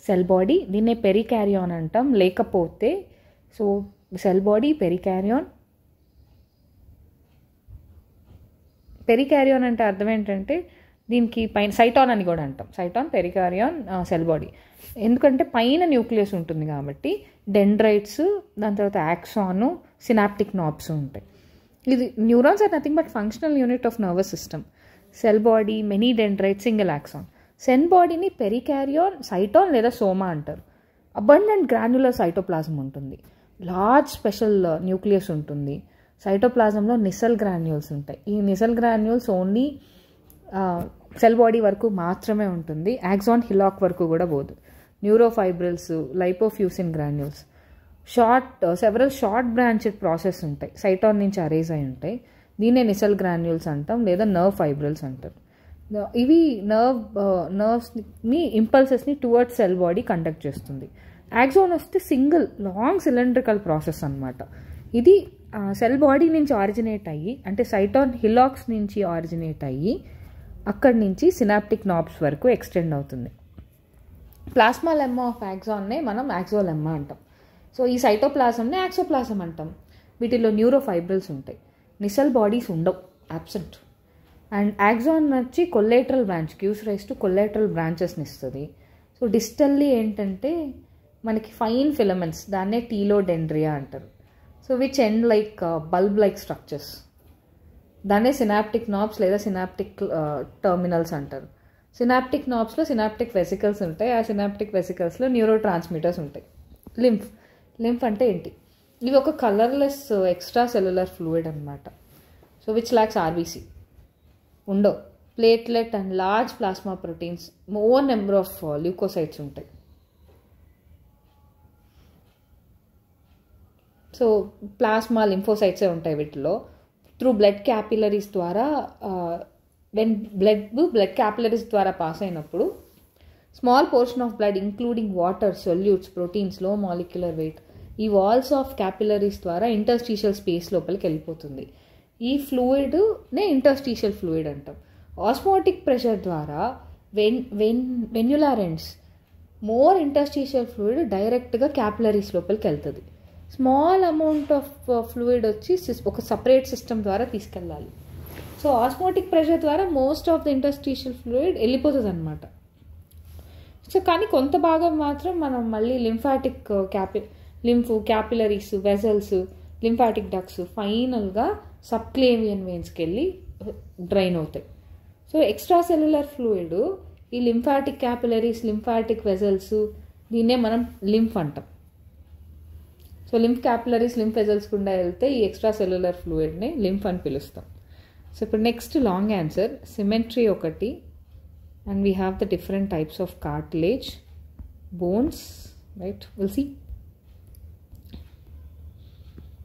S1: సెల్ బాడీ, దీన్నే పెరికారియాన్ అంటాం. లేకపోతే సో సెల్ బాడీ, పెరికారియాన్ అంటే అర్థం ఏంటంటే దీనికి పైన సైటాన్ అని కూడా అంటాం. Cyton, perikaryon, cell body. ఎందుకంటే పైన న్యూక్లియస్ ఉంటుంది కాబట్టి డెండ్రైట్స్, దాని తర్వాత యాక్సాను, సినాప్టిక్ నాబ్స్ ఉంటాయి. ఇది neurons are nothing but functional unit of nervous system. Cell body, many dendrites, single axon. Cell బాడీని పెరికారియాన్, సైటాన్ లేదా సోమా అంటారు. అబండెంట్ గ్రాన్యులర్ సైటోప్లాజం ఉంటుంది, లార్జ్ స్పెషల్ న్యూక్లియస్ ఉంటుంది. సైటోప్లాజంలో నిసల్ గ్రాన్యూల్స్ ఉంటాయి. ఈ Nissl granules only cell body వరకు మాత్రమే ఉంటుంది, యాక్సాన్ హిలాక్ వరకు కూడా పోదు. Neurofibrils, lipofuscin granules, several short branched process ఉంటాయి, సైటాన్ నుంచి అరేజ్ అయి ఉంటాయి. దీన్నే నిసల్ గ్రాన్యూల్స్ అంటాం లేదా నర్వ్ ఫైబ్రిల్స్ అంటారు. ఇవి నర్వ్స్ని ఇంపల్సెస్ని టువర్డ్స్ సెల్ బాడీ కండక్ట్ చేస్తుంది. యాక్సాన్ వస్తే సింగిల్ లాంగ్ సిలిండ్రికల్ ప్రాసెస్ అనమాట. ఇది సెల్ బాడీ నుంచి ఆరిజినేట్ అయ్యి, అంటే సైటాన్ హిలాక్స్ నుంచి ఆరిజినేట్ అయ్యి అక్కడి నుంచి సినాప్టిక్ నాబ్స్ వరకు ఎక్స్టెండ్ అవుతుంది. ప్లాస్మా లెమ్మా ఆఫ్ యాక్సాన్నే మనం యాక్సోలెమ్మా అంటాం. సో ఈ సైటోప్లాజంనే యాక్సోప్లాజం అంటాం. వీటిలో న్యూరోఫైబ్రిల్స్ ఉంటాయి, నిసల్ బాడీస్ ఉండవు, యాబ్సెంట్. అండ్ యాక్సాన్ వచ్చి collateral branch, gives rise to collateral బ్రాంచెస్ని ఇస్తుంది. సో డిస్టల్లీ ఏంటంటే మనకి ఫైన్ ఫిలమెంట్స్, దాన్నే టీలోడెండ్రియా అంటారు. So which end like bulb like structures, దాన్నే సినాప్టిక్ నాబ్స్ లేదా సినాప్టిక్ టర్మినల్స్ అంటారు. సినాప్టిక్ నాబ్స్లో సినాప్టిక్ వెసికల్స్ ఉంటాయి. ఆ సినాప్టిక్ వెసికల్స్లో న్యూరో ట్రాన్స్మిటర్స్ ఉంటాయి. లింఫ్ అంటే ఏంటి? ఇవి ఒక కలర్లెస్ ఎక్స్ట్రా సెల్యులర్ ఫ్లూయిడ్ అనమాట. So which lacks RBC. ఉండవు. Platelet and large plasma proteins, more number of leucocytes ఉంటాయి. సో ప్లాస్మా లింఫోసైట్సే ఉంటాయి వీటిలో. త్రూ బ్లడ్ క్యాపిలరీస్ ద్వారా వెన్ బ్లడ్ క్యాపిలరీస్ ద్వారా పాస్ అయినప్పుడు small portion of blood including water, solutes, proteins, లో మాలిక్యులర్ వెయిట్ ఈ వాల్స్ ఆఫ్ క్యాపిలరీస్ ద్వారా ఇంటర్స్టీషియల్ స్పేస్ లోపలికి వెళ్ళిపోతుంది. ఈ ఫ్లూయిడ్నే ఇంటర్స్టీషియల్ ఫ్లూయిడ్ అంటాం. ఆస్మోటిక్ ప్రెషర్ ద్వారా వెన్యులార్ ఎండ్స్ మోర్ ఇంటర్స్టీషియల్ ఫ్లూయిడ్ డైరెక్ట్గా క్యాపిలరీస్ లోపలికి వెళ్తుంది. స్మాల్ అమౌంట్ ఆఫ్ ఫ్లూయిడ్ వచ్చి ఒక సపరేట్ సిస్టమ్ ద్వారా తీసుకెళ్ళాలి. సో ఆస్మోటిక్ ప్రెషర్ ద్వారా most of the interstitial fluid వెళ్ళిపోతుంది అనమాట. సో కానీ కొంత భాగం మాత్రం మనం మళ్ళీ lymphatic capillaries, vessels, lymphatic ducts ఫైనల్గా సబ్క్లేవియన్ వెయిన్స్కి వెళ్ళి డ్రైన్ అవుతాయి. సో ఎక్స్ట్రా సెల్యులర్ ఫ్లూయిడ్ ఈ లింఫాటిక్ క్యాపిలరీస్, లింఫాటిక్ వెజల్స్ దీన్నే మనం లింఫ్ అంటాం. So lymph capillaries, lymph vessels గుండా వెళ్తే ఈ ఎక్స్ట్రా సెల్యులర్ ఫ్లూయిడ్ని లింఫ్ అని పిలుస్తాం. సో ఇప్పుడు నెక్స్ట్ లాంగ్ ఆన్సర్, సిమెట్రీ ఒకటి, and we have the different types of cartilage, bones, right, will see.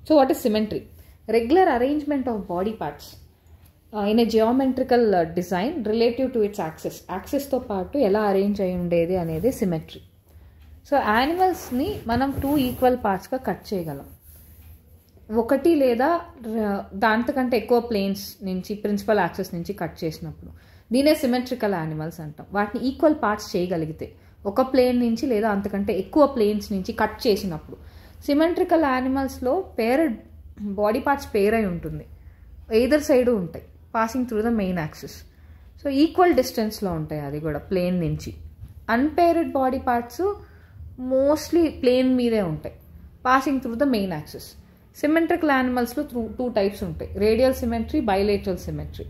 S1: So what is symmetry? Regular arrangement of body parts in a geometrical design relative to its యాక్సెస్తో పాటు ఎలా అరేంజ్ అయి ఉండేది అనేది సిమెట్రీ. సో యానిమల్స్ని మనం 2 ఈక్వల్ పార్ట్స్గా కట్ చేయగలం. ఒకటి లేదా దాంతకంటే ఎక్కువ ప్లేన్స్ నుంచి, ప్రిన్సిపల్ యాక్సెస్ నుంచి కట్ చేసినప్పుడు దీనే సిమెట్రికల్ యానిమల్స్ అంటాం. వాటిని ఈక్వల్ పార్ట్స్ చేయగలిగితే, ఒక ప్లేన్ నుంచి లేదా అంతకంటే ఎక్కువ ప్లేన్స్ నుంచి కట్ చేసినప్పుడు. సిమెట్రికల్ యానిమల్స్లో బాడీ పార్ట్స్ పేర్ అయి ఉంటుంది, ఎయిదర్ సైడు ఉంటాయి, passing through the main axis. So equal డిస్టెన్స్లో ఉంటాయి అది కూడా ప్లేన్ నుంచి. Unpaired body parts mostly plane మీదే ఉంటాయి, passing through the main axis. Symmetrical యానిమల్స్లో 2 టైప్స్ ఉంటాయి, radial symmetry, bilateral symmetry.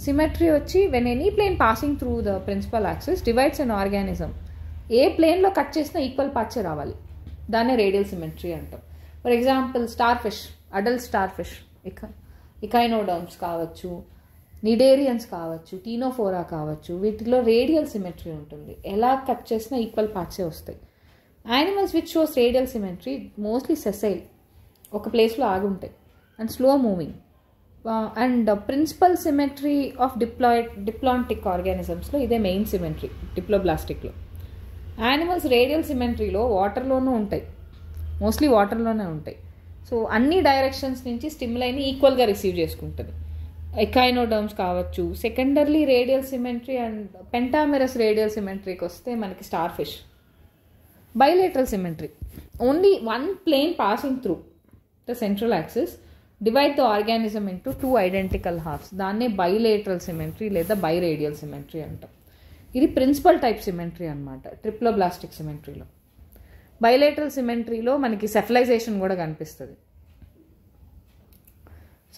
S1: Symmetry వచ్చి when any plane passing through the principal axis divides an organism, ఏ ప్లేన్లో కట్ చేసినా ఈక్వల్ పార్ట్సే రావాలి, దాన్నే రేడియల్ సిమెట్రీ అంటాం. For example starfish, adult starfish, echinoderms కావచ్చు, నిడేరియన్స్ కావచ్చు, టీనోఫోరా కావచ్చు, వీటిలో రేడియల్ సిమెట్రీ ఉంటుంది, ఎలా కట్ చేసినా ఈక్వల్ పార్ట్సే వస్తాయి. Animals which shows radial symmetry mostly sessile, ఒక ప్లేస్లో ఆగుంటాయి, and slow moving. And principal symmetry of diploblastic ఆర్గానిజమ్స్లో ఇదే మెయిన్ సిమెట్రీ, డిప్లోబ్లాస్టిక్లో. యానిమల్స్ రేడియల్ సిమెట్రీలో వాటర్లోనూ ఉంటాయి, మోస్ట్లీ వాటర్లోనే ఉంటాయి. సో అన్ని డైరెక్షన్స్ నుంచి స్టిమ్యులైని ఈక్వల్గా రిసీవ్ చేసుకుంటుంది. ఎకైనోడర్మ్స్ కావచ్చు. Secondarily radial symmetry and pentamerous radial సిమెట్రీకి వస్తే మనకి starfish. Bilateral symmetry, only one plane passing through the central axis divide the organism into 2 identical halves, దాన్నే బైలేటరల్ సిమెట్రీ లేదా బైరేడియల్ సిమెట్రీ అంటాం. ఇది ప్రిన్సిపల్ టైప్ సిమెట్రీ అనమాట ట్రిప్లోబ్లాస్టిక్ సిమెట్రీలో. బైలేటరల్ సిమెట్రీలో మనకి సెఫలైజేషన్ కూడా కనిపిస్తుంది,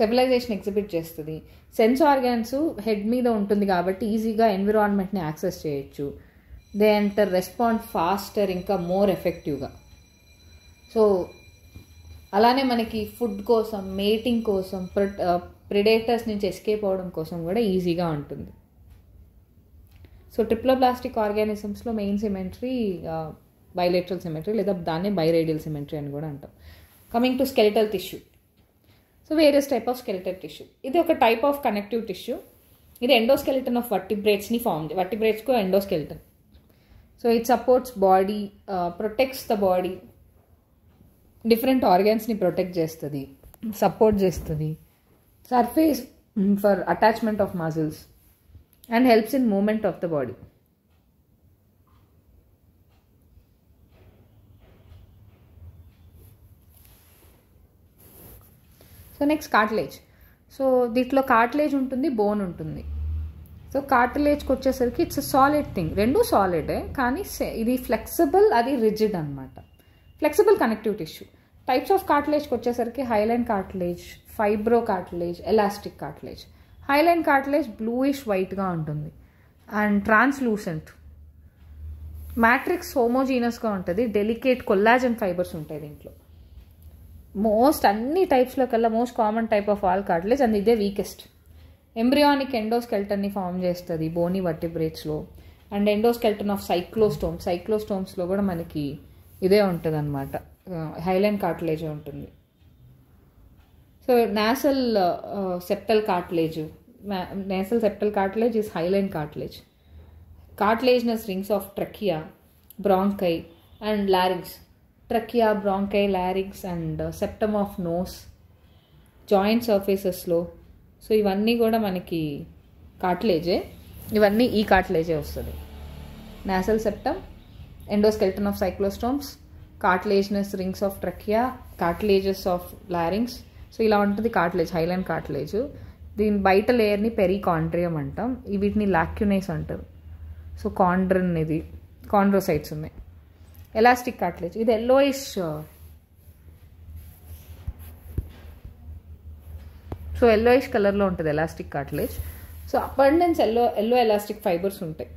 S1: సెఫలైజేషన్ ఎగ్జిబిట్ చేస్తుంది. సెన్స్ ఆర్గాన్స్ హెడ్ మీద ఉంటుంది కాబట్టి ఈజీగా ఎన్విరాన్మెంట్ని యాక్సెస్ చేయొచ్చు. దే ఎంటర్ రెస్పాండ్ ఫాస్టర్, ఇంకా మోర్ ఎఫెక్టివ్గా. సో అలానే మనకి ఫుడ్ కోసం, మేటింగ్ కోసం, ప్రిడేటర్స్ నుంచి ఎస్కేప్ అవ్వడం కోసం కూడా ఈజీగా ఉంటుంది. సో ట్రిప్లోబ్లాస్టిక్ ఆర్గానిజమ్స్లో మెయిన్ సిమెట్రీ బైలేటరల్ సిమెట్రీ లేదా దాన్నే బైరేడియల్ సిమెట్రీ అని కూడా అంటాం. Coming to skeletal tissue. So various type of skeletal tissue. ఇది ఒక టైప్ ఆఫ్ కనెక్టివ్ టిష్యూ. ఇది ఎండోస్కెలిటన్ ఆఫ్ వర్టిబ్రేట్స్ని ఫామ్, వర్టిబ్రేట్స్కు endoskeleton. So it supports body, protects the body, different ఆర్గాన్స్ని ప్రొటెక్ట్ చేస్తుంది, సపోర్ట్ చేస్తుంది, surface for attachment of muscles and helps in movement of the body. So next cartilage. So దీంట్లో కార్టిలేజ్ ఉంటుంది, బోన్ ఉంటుంది. సో కార్టిలేజ్కి వచ్చేసరికి ఇట్స్ అ సాలిడ్ థింగ్, రెండు సాలిడే కానీ ఇది ఫ్లెక్సిబుల్, అది రిజిడ్ అనమాట. Flexible connective tissue. Types of కార్టిలేజ్కి వచ్చేసరికి hyaline cartilage, fibrocartilage, elastic cartilage. Hyaline cartilage bluish వైట్గా ఉంటుంది అండ్ ట్రాన్స్లూసెంట్. మ్యాట్రిక్స్ హోమోజీనస్గా ఉంటుంది, డెలికేట్ కొల్లాజన్ ఫైబర్స్ ఉంటాయి దీంట్లో. మోస్ట్ అన్ని టైప్స్లో కల్లా most common type of all cartilage and ఇదే వీకెస్ట్. ఎంబ్రియానిక్ ఎండోస్కెల్టన్ని ఫామ్ చేస్తుంది బోనీ వర్టిబ్రేట్స్లో. అండ్ ఎండోస్కెల్టన్ ఆఫ్ సైక్లోస్టోమ్స్లో కూడా మనకి ఇదే ఉంటుంది అనమాట, హైలైన్ కార్టిలేజ్ ఉంటుంది. So nasal septal cartilage is hyaline cartilage. Cartilaginous rings of trachea, bronchi and larynx. Trachea, bronchi, larynx and septum of nose, joint సర్ఫేసెస్లో. సో ఇవన్నీ కూడా మనకి కార్టిలేజే, ఇవన్నీ ఈ కార్టిలేజే వస్తుంది. Nasal septum, endoskeleton of cyclostomes, cartilaginous rings of trachea, cartilages of లారింగ్స్. So ఇలా ఉంటుంది కార్టిలేజ్, హైలైన్ కార్టిలేజ్. దీని బయట లేయర్ని పెరికాండ్రియం అంటాం, వీటిని లాక్యునైస్ అంటారు. సో కాండ్రన్, ఇది కాండ్రోసైట్స్ ఉన్నాయి. ఎలాస్టిక్ కార్టిలేజ్, ఇది ఎల్లోయిష్, సో ఎల్లోయిష్ కలర్లో ఉంటుంది elastic cartilage. So abundance yellow elastic fibres ఉంటాయి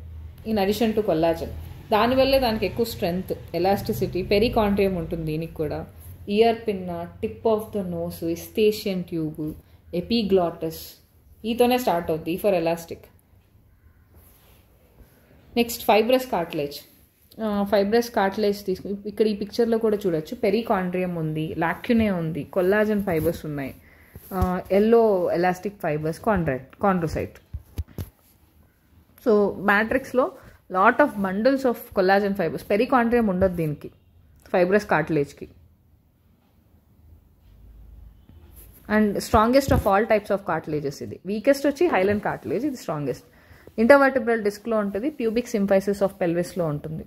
S1: ఇన్ అడిషన్ టు కొల్లాజన్. దానివల్లే దానికి ఎక్కువ స్ట్రెంగ్త్, ఎలాస్టిసిటీ. పెరికాండ్రియం ఉంటుంది దీనికి కూడా. Ear pinna, tip of the nose, Eustachian tube, epiglottis, ఈతోనే స్టార్ట్ అవుతుంది ఈ for elastic. Next fibrous cartilage. Fibrous cartilage తీసుకుని ఇక్కడ ఈ పిక్చర్లో కూడా చూడొచ్చు. పెరికాండ్రియం ఉంది, లాక్యునే ఉంది, కొల్లాజన్ ఫైబర్స్ ఉన్నాయి, yellow elastic fibres, chondrocyte. So మ్యాట్రిక్స్లో lot of bundles of collagen fibres. Perichondrium ఉండదు దీనికి, ఫైబ్రస్ కార్టిలేజ్కి. And strongest of all types of cartilages ఇది. వీకెస్ట్ వచ్చి హైలైన్ కార్టిలేజ్, ఇది స్ట్రాంగెస్ట్. ఇంటర్వర్టిబ్రల్ డిస్క్లో ఉంటుంది, ప్యూబిక్ సింఫైసిస్ ఆఫ్ పెల్విస్లో ఉంటుంది.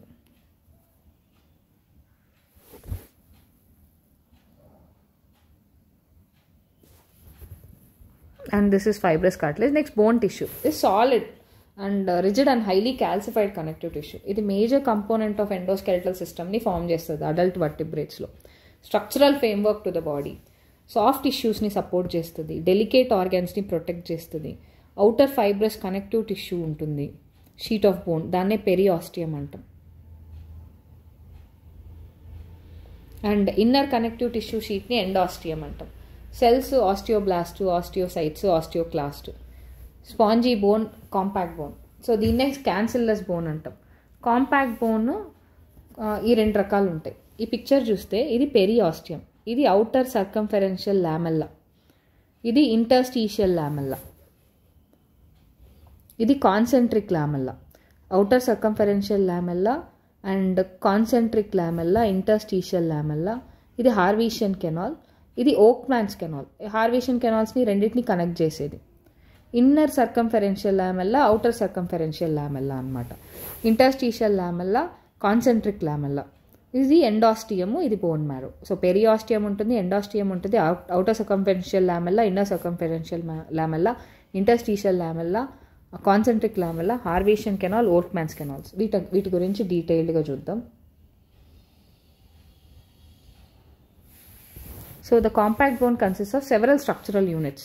S1: And this is fibrous cartilage. Next, bone tissue is solid and rigid and highly calcified connective tissue. ఇది మేజర్ కంపోనెంట్ ఆఫ్ ఎండోస్కెల్టల్ సిస్టమ్ని ఫామ్ చేస్తుంది అడల్ట్ వర్టిబ్రేట్స్లో. Structural framework to the body. Soft టిష్యూస్ని సపోర్ట్ చేస్తుంది, డెలికేట్ ఆర్గాన్స్ని ప్రొటెక్ట్ చేస్తుంది. అవుటర్ ఫైబ్రస్ కనెక్టివ్ టిష్యూ ఉంటుంది, షీట్ ఆఫ్ బోన్, దాన్నే పెరిఆస్టియం అంటాం. అండ్ ఇన్నర్ కనెక్టివ్ టిష్యూ షీట్ని ఎండాస్టియం అంటాం. Cells osteoblast, osteocytes, osteoclast. Spongy bone, compact bone. So దీన్నే క్యాన్సిల్లస్ బోన్ అంటాం. కాంపాక్ట్ బోన్ ఈ రెండు రకాలు ఉంటాయి. ఈ పిక్చర్ చూస్తే ఇది పెరిఆస్టియం, ఇది అవుటర్ సర్కంఫరెన్షియల్ లామెల్లా, ఇది ఇంటర్స్టీషియల్ లామెల్లా, ఇది concentric lamella. Outer circumferential lamella and concentric lamella, interstitial lamella. ఇది హార్వీషియన్ కెనాల్, ఇది ఓక్మాన్స్ కెనాల్. హార్వీషియన్ కెనాల్స్ని రెండింటిని కనెక్ట్ చేసేది. Inner circumferential lamella, outer circumferential lamella అనమాట. Interstitial lamella, concentric lamella. ఇది ఎండాస్టియము, ఇది బోన్ మ్యారో. సో పెరిఆస్టియం ఉంటుంది, ఎండాస్టియం ఉంటుంది, outer circumferential lamella, inner circumferential lamella, interstitial lamella, concentric lamella, Haversian canal, Volkmann's canals. వీటి గురించి డీటెయిల్డ్గా చూద్దాం. So the compact bone consists of several structural units.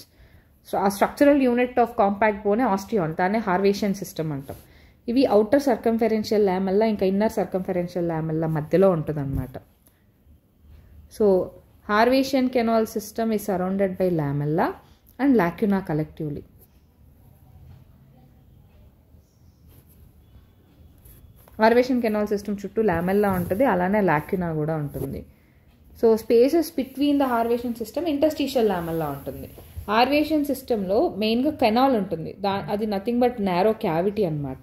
S1: So a structural unit of compact bone osteon, దాన్ని హార్వేషియన్ సిస్టమ్ అంటాం. ఇవి అవుటర్ సర్కంఫరెన్షియల్ లామెల్లా ఇంకా ఇన్నర్ సర్కంఫరెన్షియల్ లామెల్లా మధ్యలో ఉంటుంది అనమాట. So Haversian canal system is surrounded by lamella and lacuna collectively. Haversian canal system చుట్టూ లామెల్లా ఉంటుంది, అలానే లాక్యునా కూడా ఉంటుంది. So spaces between the Haversian system interstitial lamella ఉంటుంది. హార్వేషన్ సిస్టంలో మెయిన్గా కెనాల్ ఉంటుంది, అది నథింగ్ బట్ నారో క్యావిటీ అనమాట.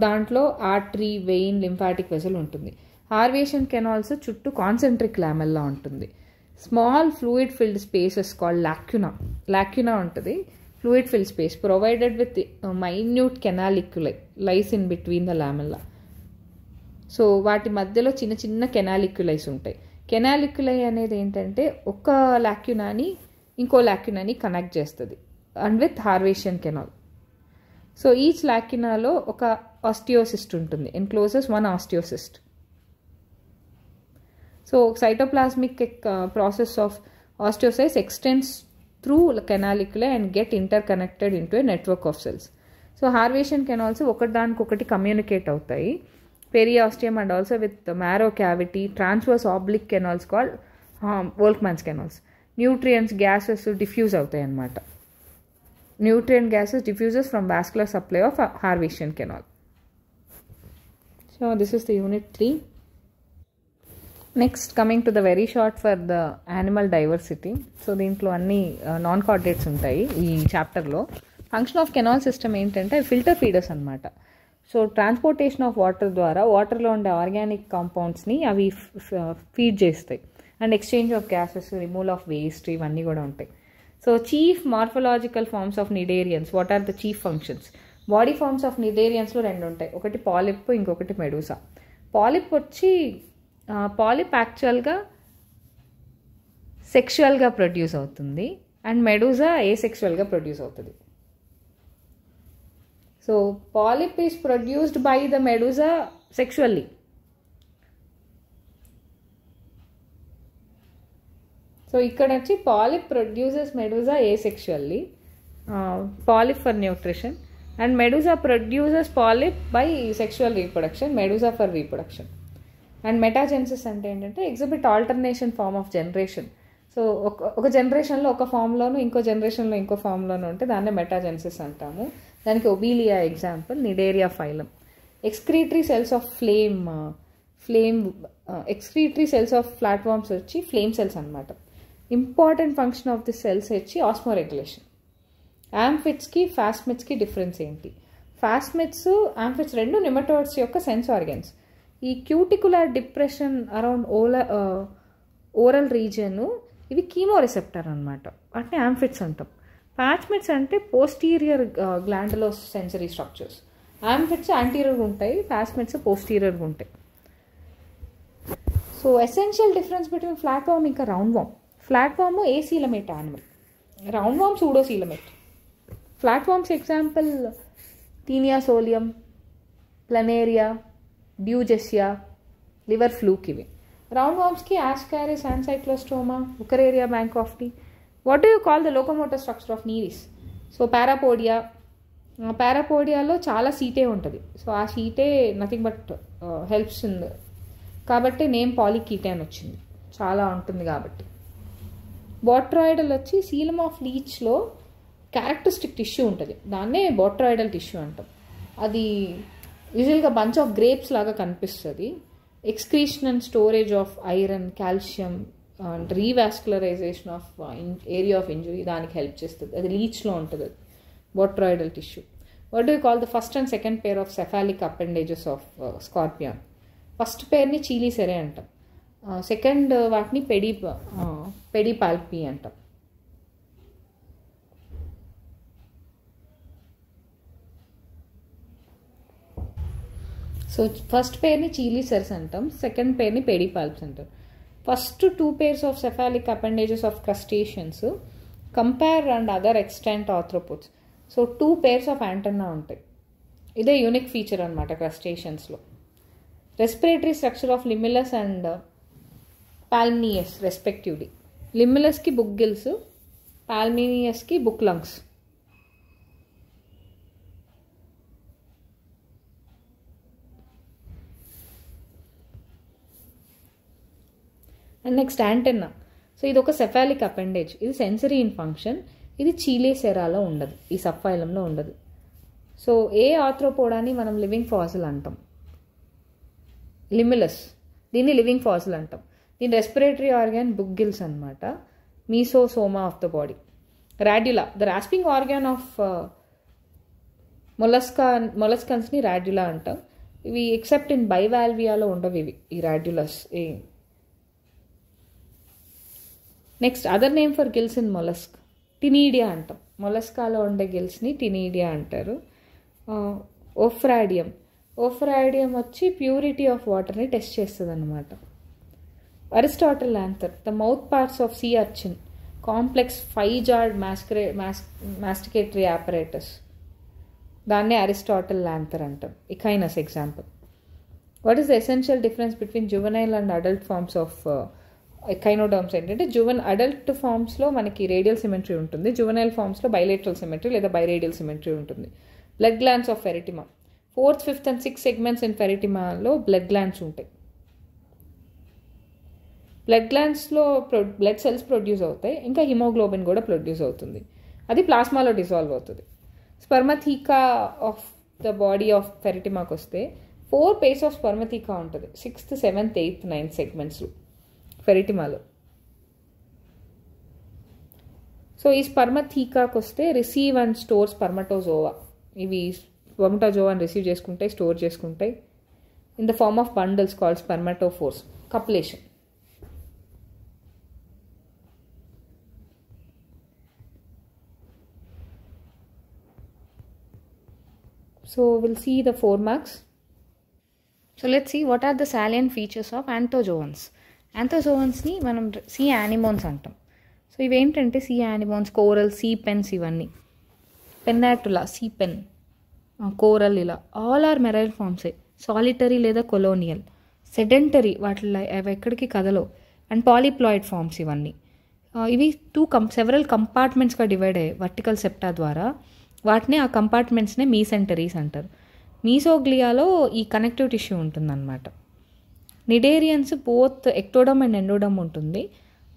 S1: దాంట్లో ఆర్టరీ, వెయిన్, లింఫాటిక్ వెసల్ ఉంటుంది. హార్వేషన్ కెనాల్స్ చుట్టూ కాన్సెంట్రిక్ లామెల్లా ఉంటుంది. Small fluid filled spaces called lacuna ఉంటుంది. Fluid filled space provided with minute canaliculi lies in between the lamella. So వాటి మధ్యలో చిన్న చిన్న కెనాలిక్యులైస్ ఉంటాయి. కెనాలిక్యులై అనేది ఏంటంటే ఒక లాక్యునాని ఇంకో లాక్యునాని కనెక్ట్ చేస్తుంది and with Haversian canal. So each లాక్యునాలో ఒక ఆస్టియోసిస్ట్ ఉంటుంది, encloses one osteocyte. So cytoplasmic process of osteocytes extends through canaliculi and get interconnected into a network of cells. So Haversian canals ఒకదానికొకటి కమ్యూనికేట్ అవుతాయి. Periosteum and also with the marrow cavity, transverse oblique canals called Volkmann's canals. Nutrients, gases diffuse అవుతాయి అన్నమాట. nutrient gases diffuses from vascular supply of Harvestian canal. So this is the unit 3. Next, coming to the very short for the animal diversity. So దీంట్లో అన్ని నాన్ కార్డేట్స్ ఉంటాయి ఈ చాప్టర్లో. ఫంక్షన్ ఆఫ్ కెనాల్ సిస్టమ్ ఏంటంటే ఫిల్టర్ ఫీడర్స్ అనమాట. సో ట్రాన్స్పోర్టేషన్ ఆఫ్ వాటర్ ద్వారా వాటర్లో ఉండే ఆర్గానిక్ కాంపౌండ్స్ని అవి ఫీడ్ చేస్తాయి. And exchange of gases, removal of waste, ఇవన్నీ కూడా ఉంటాయి. So chief morphological forms of cnidarians. What are the chief functions? Body forms of నిడేరియన్స్లో 2 ఉంటాయి. ఒకటి పాలిప్, ఇంకొకటి మెడూసా. పాలిప్ వచ్చి పాలిప్ యాక్చువల్గా సెక్షువల్గా ప్రొడ్యూస్ అవుతుంది అండ్ మెడూసా ఏసెక్షువల్గా ప్రొడ్యూస్ అవుతుంది. So polyp is produced by the medusa sexually. So ఇక్కడ వచ్చి polyp produces medusa asexually, polyp for nutrition, and medusa produces polyp by sexual reproduction, medusa for reproduction. And metagenesis అంటే ఏంటంటే exhibit alternation form of generation. So ఒక జనరేషన్లో ఒక ఫామ్లోను, ఇంకో జనరేషన్లో ఇంకో ఫామ్లోను ఉంటే దాన్నే మెటాజెన్సిస్ అంటాము. దానికి Obelia example, Cnidaria phylum. Excretory cells of excretory cells of platforms వచ్చి ఫ్లేమ్ సెల్స్ అనమాట. Important function of the cells వచ్చి ఆస్మోరెగ్యులేషన్. యాంఫిట్స్కి ఫాస్మిడ్స్కి డిఫరెన్స్ ఏంటి? ఫాస్మిడ్స్, యాంఫిట్స్ 2 నెమటోడ్స్ యొక్క సెన్స్ ఆర్గన్స్. ఈ cuticular depression around oral region ఇవి కీమో రిసెప్టర్ అనమాట, వాటిని యాంఫిట్స్ అంటాం. ఫాస్మిడ్స్ అంటే posterior glandular sensory structures. Amphids యాంటీరియర్గా ఉంటాయి, ఫాస్మిడ్స్ పోస్టీరియర్గా ఉంటాయి. So essential difference between flat worm ఇంకా రౌండ్ వామ్. Flat worm acoelomate animal, round worm pseudocoelomate. Flat worms example Taenia solium, Planaria, Dugesia, liver fluke. ఇవి రౌండ్ వామ్స్కి Ascaris, Ancylostoma, Wuchereria bancrofti. What do you call the locomotor structure of Nereis? So parapodia. పారాపోడియాలో చాలా సీటే ఉంటుంది. సో ఆ setae nothing but helps in, కాబట్టి నేమ్ పాలికీటే వచ్చింది, చాలా ఉంటుంది కాబట్టి. బోట్రాయిడల్ వచ్చి సీలం ఆఫ్ లీచ్లో క్యారెక్టరిస్టిక్ టిష్యూ ఉంటుంది, దాన్నే బోట్రాయిడల్ టిష్యూ అంటాం. అది యూజువల్గా బంచ్ ఆఫ్ గ్రేప్స్ లాగా కనిపిస్తుంది. Excretion and storage of iron, calcium and revascularisation of area of injury దానికి హెల్ప్ చేస్తుంది. అది లీచ్లో ఉంటుంది, అది botryoidal tissue. What do you call the first and second pair of cephalic appendages of scorpion? First పేర్ని చీలీసెరే అంటాం, సెకండ్ వాటిని పెడిపాల్పీ అంటాం. సో ఫస్ట్ పేర్ని చీలీసెర్స్ అంటాం, సెకండ్ పేర్ని పెడిపాల్ప్స్ అంటాం. First 2 pairs of cephalic appendages of crustaceans compare and other extent arthropods. So 2 pairs of antenna ఉంటాయి. ఇదే యూనిక్ ఫీచర్ అనమాట క్రస్టేషియన్స్లో. Respiratory structure of Limulus and Palamnaeus respectively. లిమిలస్కి బుక్ గిల్స్, పాల్మినియస్కి book lungs. And next antenna. So ఇది ఒక సెఫాలిక్ అపెండేజ్, ఇది సెన్సరీ ఇన్ ఫంక్షన్. ఇది చీలేసెరాలో ఉండదు, ఈ సబ్ఫైలంలో ఉండదు. సో ఏ ఆర్థ్రోపోడాని మనం లివింగ్ ఫాసిల్ అంటాం, లిమిలస్, దీన్ని లివింగ్ ఫాసిల్ అంటాం. దీని రెస్పిరేటరీ ఆర్గాన్ బుక్ గిల్స్ అనమాట, mesosoma of the body. Radula, the rasping organ of మొలస్కన్స్ని రాడ్యులా అంటాం. ఇవి ఎక్సెప్ట్ ఇన్ బైవాల్వియాలో ఉండవు ఇవి, ఈ radulas. Next other name for gills in mollusc, ctenidia అంటాం. మొలస్కాలో ఉండే గిల్స్ని టినీడియా అంటారు. ఓఫ్రాడియం, ఓఫ్రాడియం వచ్చి ప్యూరిటీ ఆఫ్ వాటర్ని టెస్ట్ చేస్తుంది అనమాట. Aristotle lantern, the mouth parts of sea urchin, complex 5-jawed masticatory apparatus, దాన్నే అరిస్టాటిల్ యాంథర్ అంటాం. Echinus example. What is the essential difference between juvenile and adult forms of echinoderms ఏంటంటే, అడల్ట్ ఫార్మ్స్లో మనకి రేడియల్ సిమెట్రీ ఉంటుంది, జువెనైల్ ఫార్మ్స్లో బైలేటరల్ సిమెట్రీ లేదా బైరేడియల్ సిమెట్రీ ఉంటుంది. Blood glands of Pheretima, 4th, 5th and 6th segments in ఫెరిటిమాలో బ్లడ్ గ్లాండ్స్ ఉంటాయి. బ్లడ్ గ్లాండ్స్లో బ్లడ్ సెల్స్ ప్రొడ్యూస్ అవుతాయి, ఇంకా హిమోగ్లోబిన్ కూడా ప్రొడ్యూస్ అవుతుంది. అది ప్లాస్మాలో డిజాల్వ్ అవుతుంది. స్పర్మథీకా ఆఫ్ ద బాడీ ఆఫ్ ఫెరిటిమాకి వస్తే 4 pairs ఆఫ్ స్పర్మథీకా ఉంటుంది 6th, 7th, 8th, 9th సెగ్మెంట్స్లో ఫెరిటిమాలో. So ఈ స్పర్మథీకాకి వస్తే రిసీవ్ అండ్ స్టోర్ స్పర్మటోజోవా. ఇవి స్పర్మటోజోవాని రిసీవ్ చేసుకుంటాయి, స్టోర్ చేసుకుంటాయి in the form of bundles called spermatophores. Copulation. So we'll see the 4 marks. So let's see what are the salient features of anthozoans. Anthozoans ni manam sea anemones antam. So ఇవేంటంటే sea anemones, coral, sea pens ఇవన్నీ. Pennatula, sea pen, coral ఇలా all are marine forms. Solitary లేదా colonial, sedentary వాటిలో అవి ఎక్కడికి కదలో, అండ్ polyploid forms ఇవన్నీ. ఇవి సెవరల్ కంపార్ట్మెంట్స్గా డివైడ్ అయ్యాయి వర్టికల్ సెప్టా ద్వారా. వాటిని ఆ కంపార్ట్మెంట్స్నే మీసెంటరీస్ అంటారు. మీసోగ్లియాలో ఈ కనెక్టివ్ టిష్యూ ఉంటుందన్నమాట. Cnidarians both ectoderm and endoderm ఉంటుంది.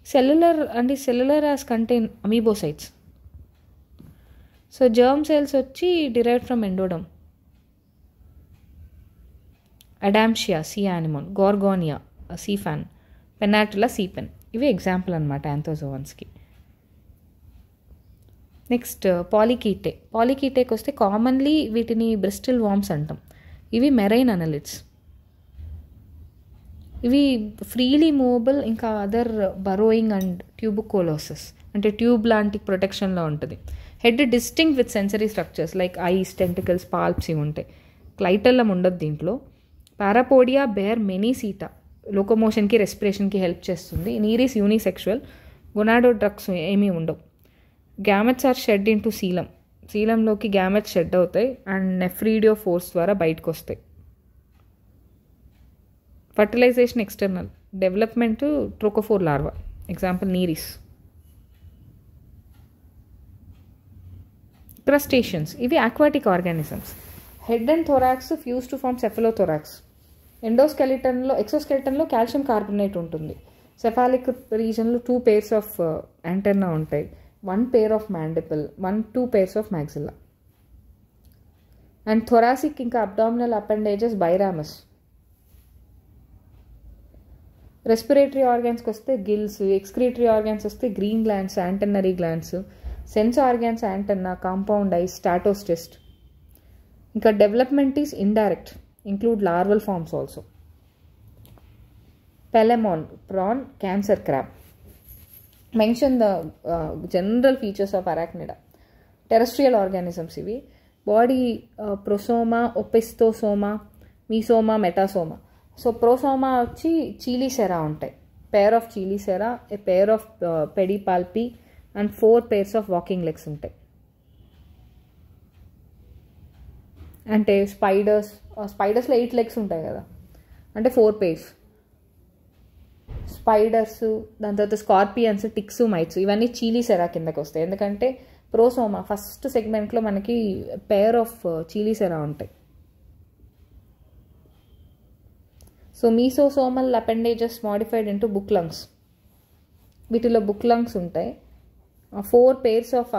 S1: Cellular as contain amoebocytes. So germ cells వచ్చి derived from endoderm. Adamsia sea anemone, Gorgonia sea fan, Pennatula sea pen ఇవి ఎగ్జాంపుల్ అనమాట యాంథోజోవన్స్కి. నెక్స్ట్ పాలికీటేకి వస్తే కామన్లీ వీటిని బ్రిస్టిల్ వార్మ్స్ అంటాం. ఇవి మెరైన్ అనలిడ్స్. ఇవి ఫ్రీలీ మూవబుల్, ఇంకా అదర్ బరోయింగ్ అండ్ ట్యూబుకోలోసిస్ అంటే ట్యూబ్ లాంటి ప్రొటెక్షన్లో ఉంటుంది. Head distinct with sensory structures like eyes, tentacles, palps ఇవి ఉంటాయి. క్లైటల్లం ఉండదు దీంట్లో. పారాపోడియా బేర్ మెనీసీటా, లోకోమోషన్కి రెస్పిరేషన్కి హెల్ప్ చేస్తుంది. నీరీస్ యూనిసెక్షువల్, గొనాడోడ్రక్స్ ఏమీ ఉండవు. Gametes are shed into coelom. సీలంలోకి గ్యామెట్స్ షెడ్ అవుతాయి అండ్ నెఫ్రీడియో ఫోర్స్ ద్వారా బయటకు వస్తాయి. Fertilisation external, development trochophore larva, example Nereis. Crustaceans ఇవి aquatic organisms. Head and thorax fuse to form cephalothorax. ఎక్సోస్కెలిటన్లో కాల్షియం కార్బోనేట్ ఉంటుంది. సెఫాలిక్ రీజన్లో 2 pairs ఆఫ్ యాంటెన్నా ఉంటాయి. 1 pair of mandible, 2 pairs of maxilla. And thoracic ఇంకా abdominal appendages biramous. రెస్పిరేటరీ ఆర్గాన్స్కి వస్తే గిల్స్, ఎక్స్క్రీటరీ ఆర్గాన్స్ వస్తే green glands, antennary glands, sense organs antenna, compound eyes, statocysts. ఇంకా development is indirect, include larval forms also. Palaemon, prawn, Cancer crab. Mention the general features of Arachnida. Terrestrial organisms ఇవి. Body prosoma, opisthosoma, mesosoma, metasoma. So prosoma వచ్చి చీలీసెరా ఉంటాయి. Pair of chelicerae, a pair of pedipalpi and 4 pairs of walking legs ఉంటాయి. అంటే స్పైడర్స్లో 8 legs ఉంటాయి కదా, అంటే 4 pairs. స్పైడర్స్, దాని తర్వాత స్కార్పియన్స్, టిక్స్, మైట్స్ ఇవన్నీ చీలీసెరా కిందకి వస్తాయి. ఎందుకంటే ప్రోసోమా ఫస్ట్ సెగ్మెంట్లో మనకి పెయిర్ ఆఫ్ చీలీసెరా ఉంటాయి. So mesosomal appendages modified into book lungs. వీటిలో బుక్ లంగ్స్ ఉంటాయి. 4 pairs of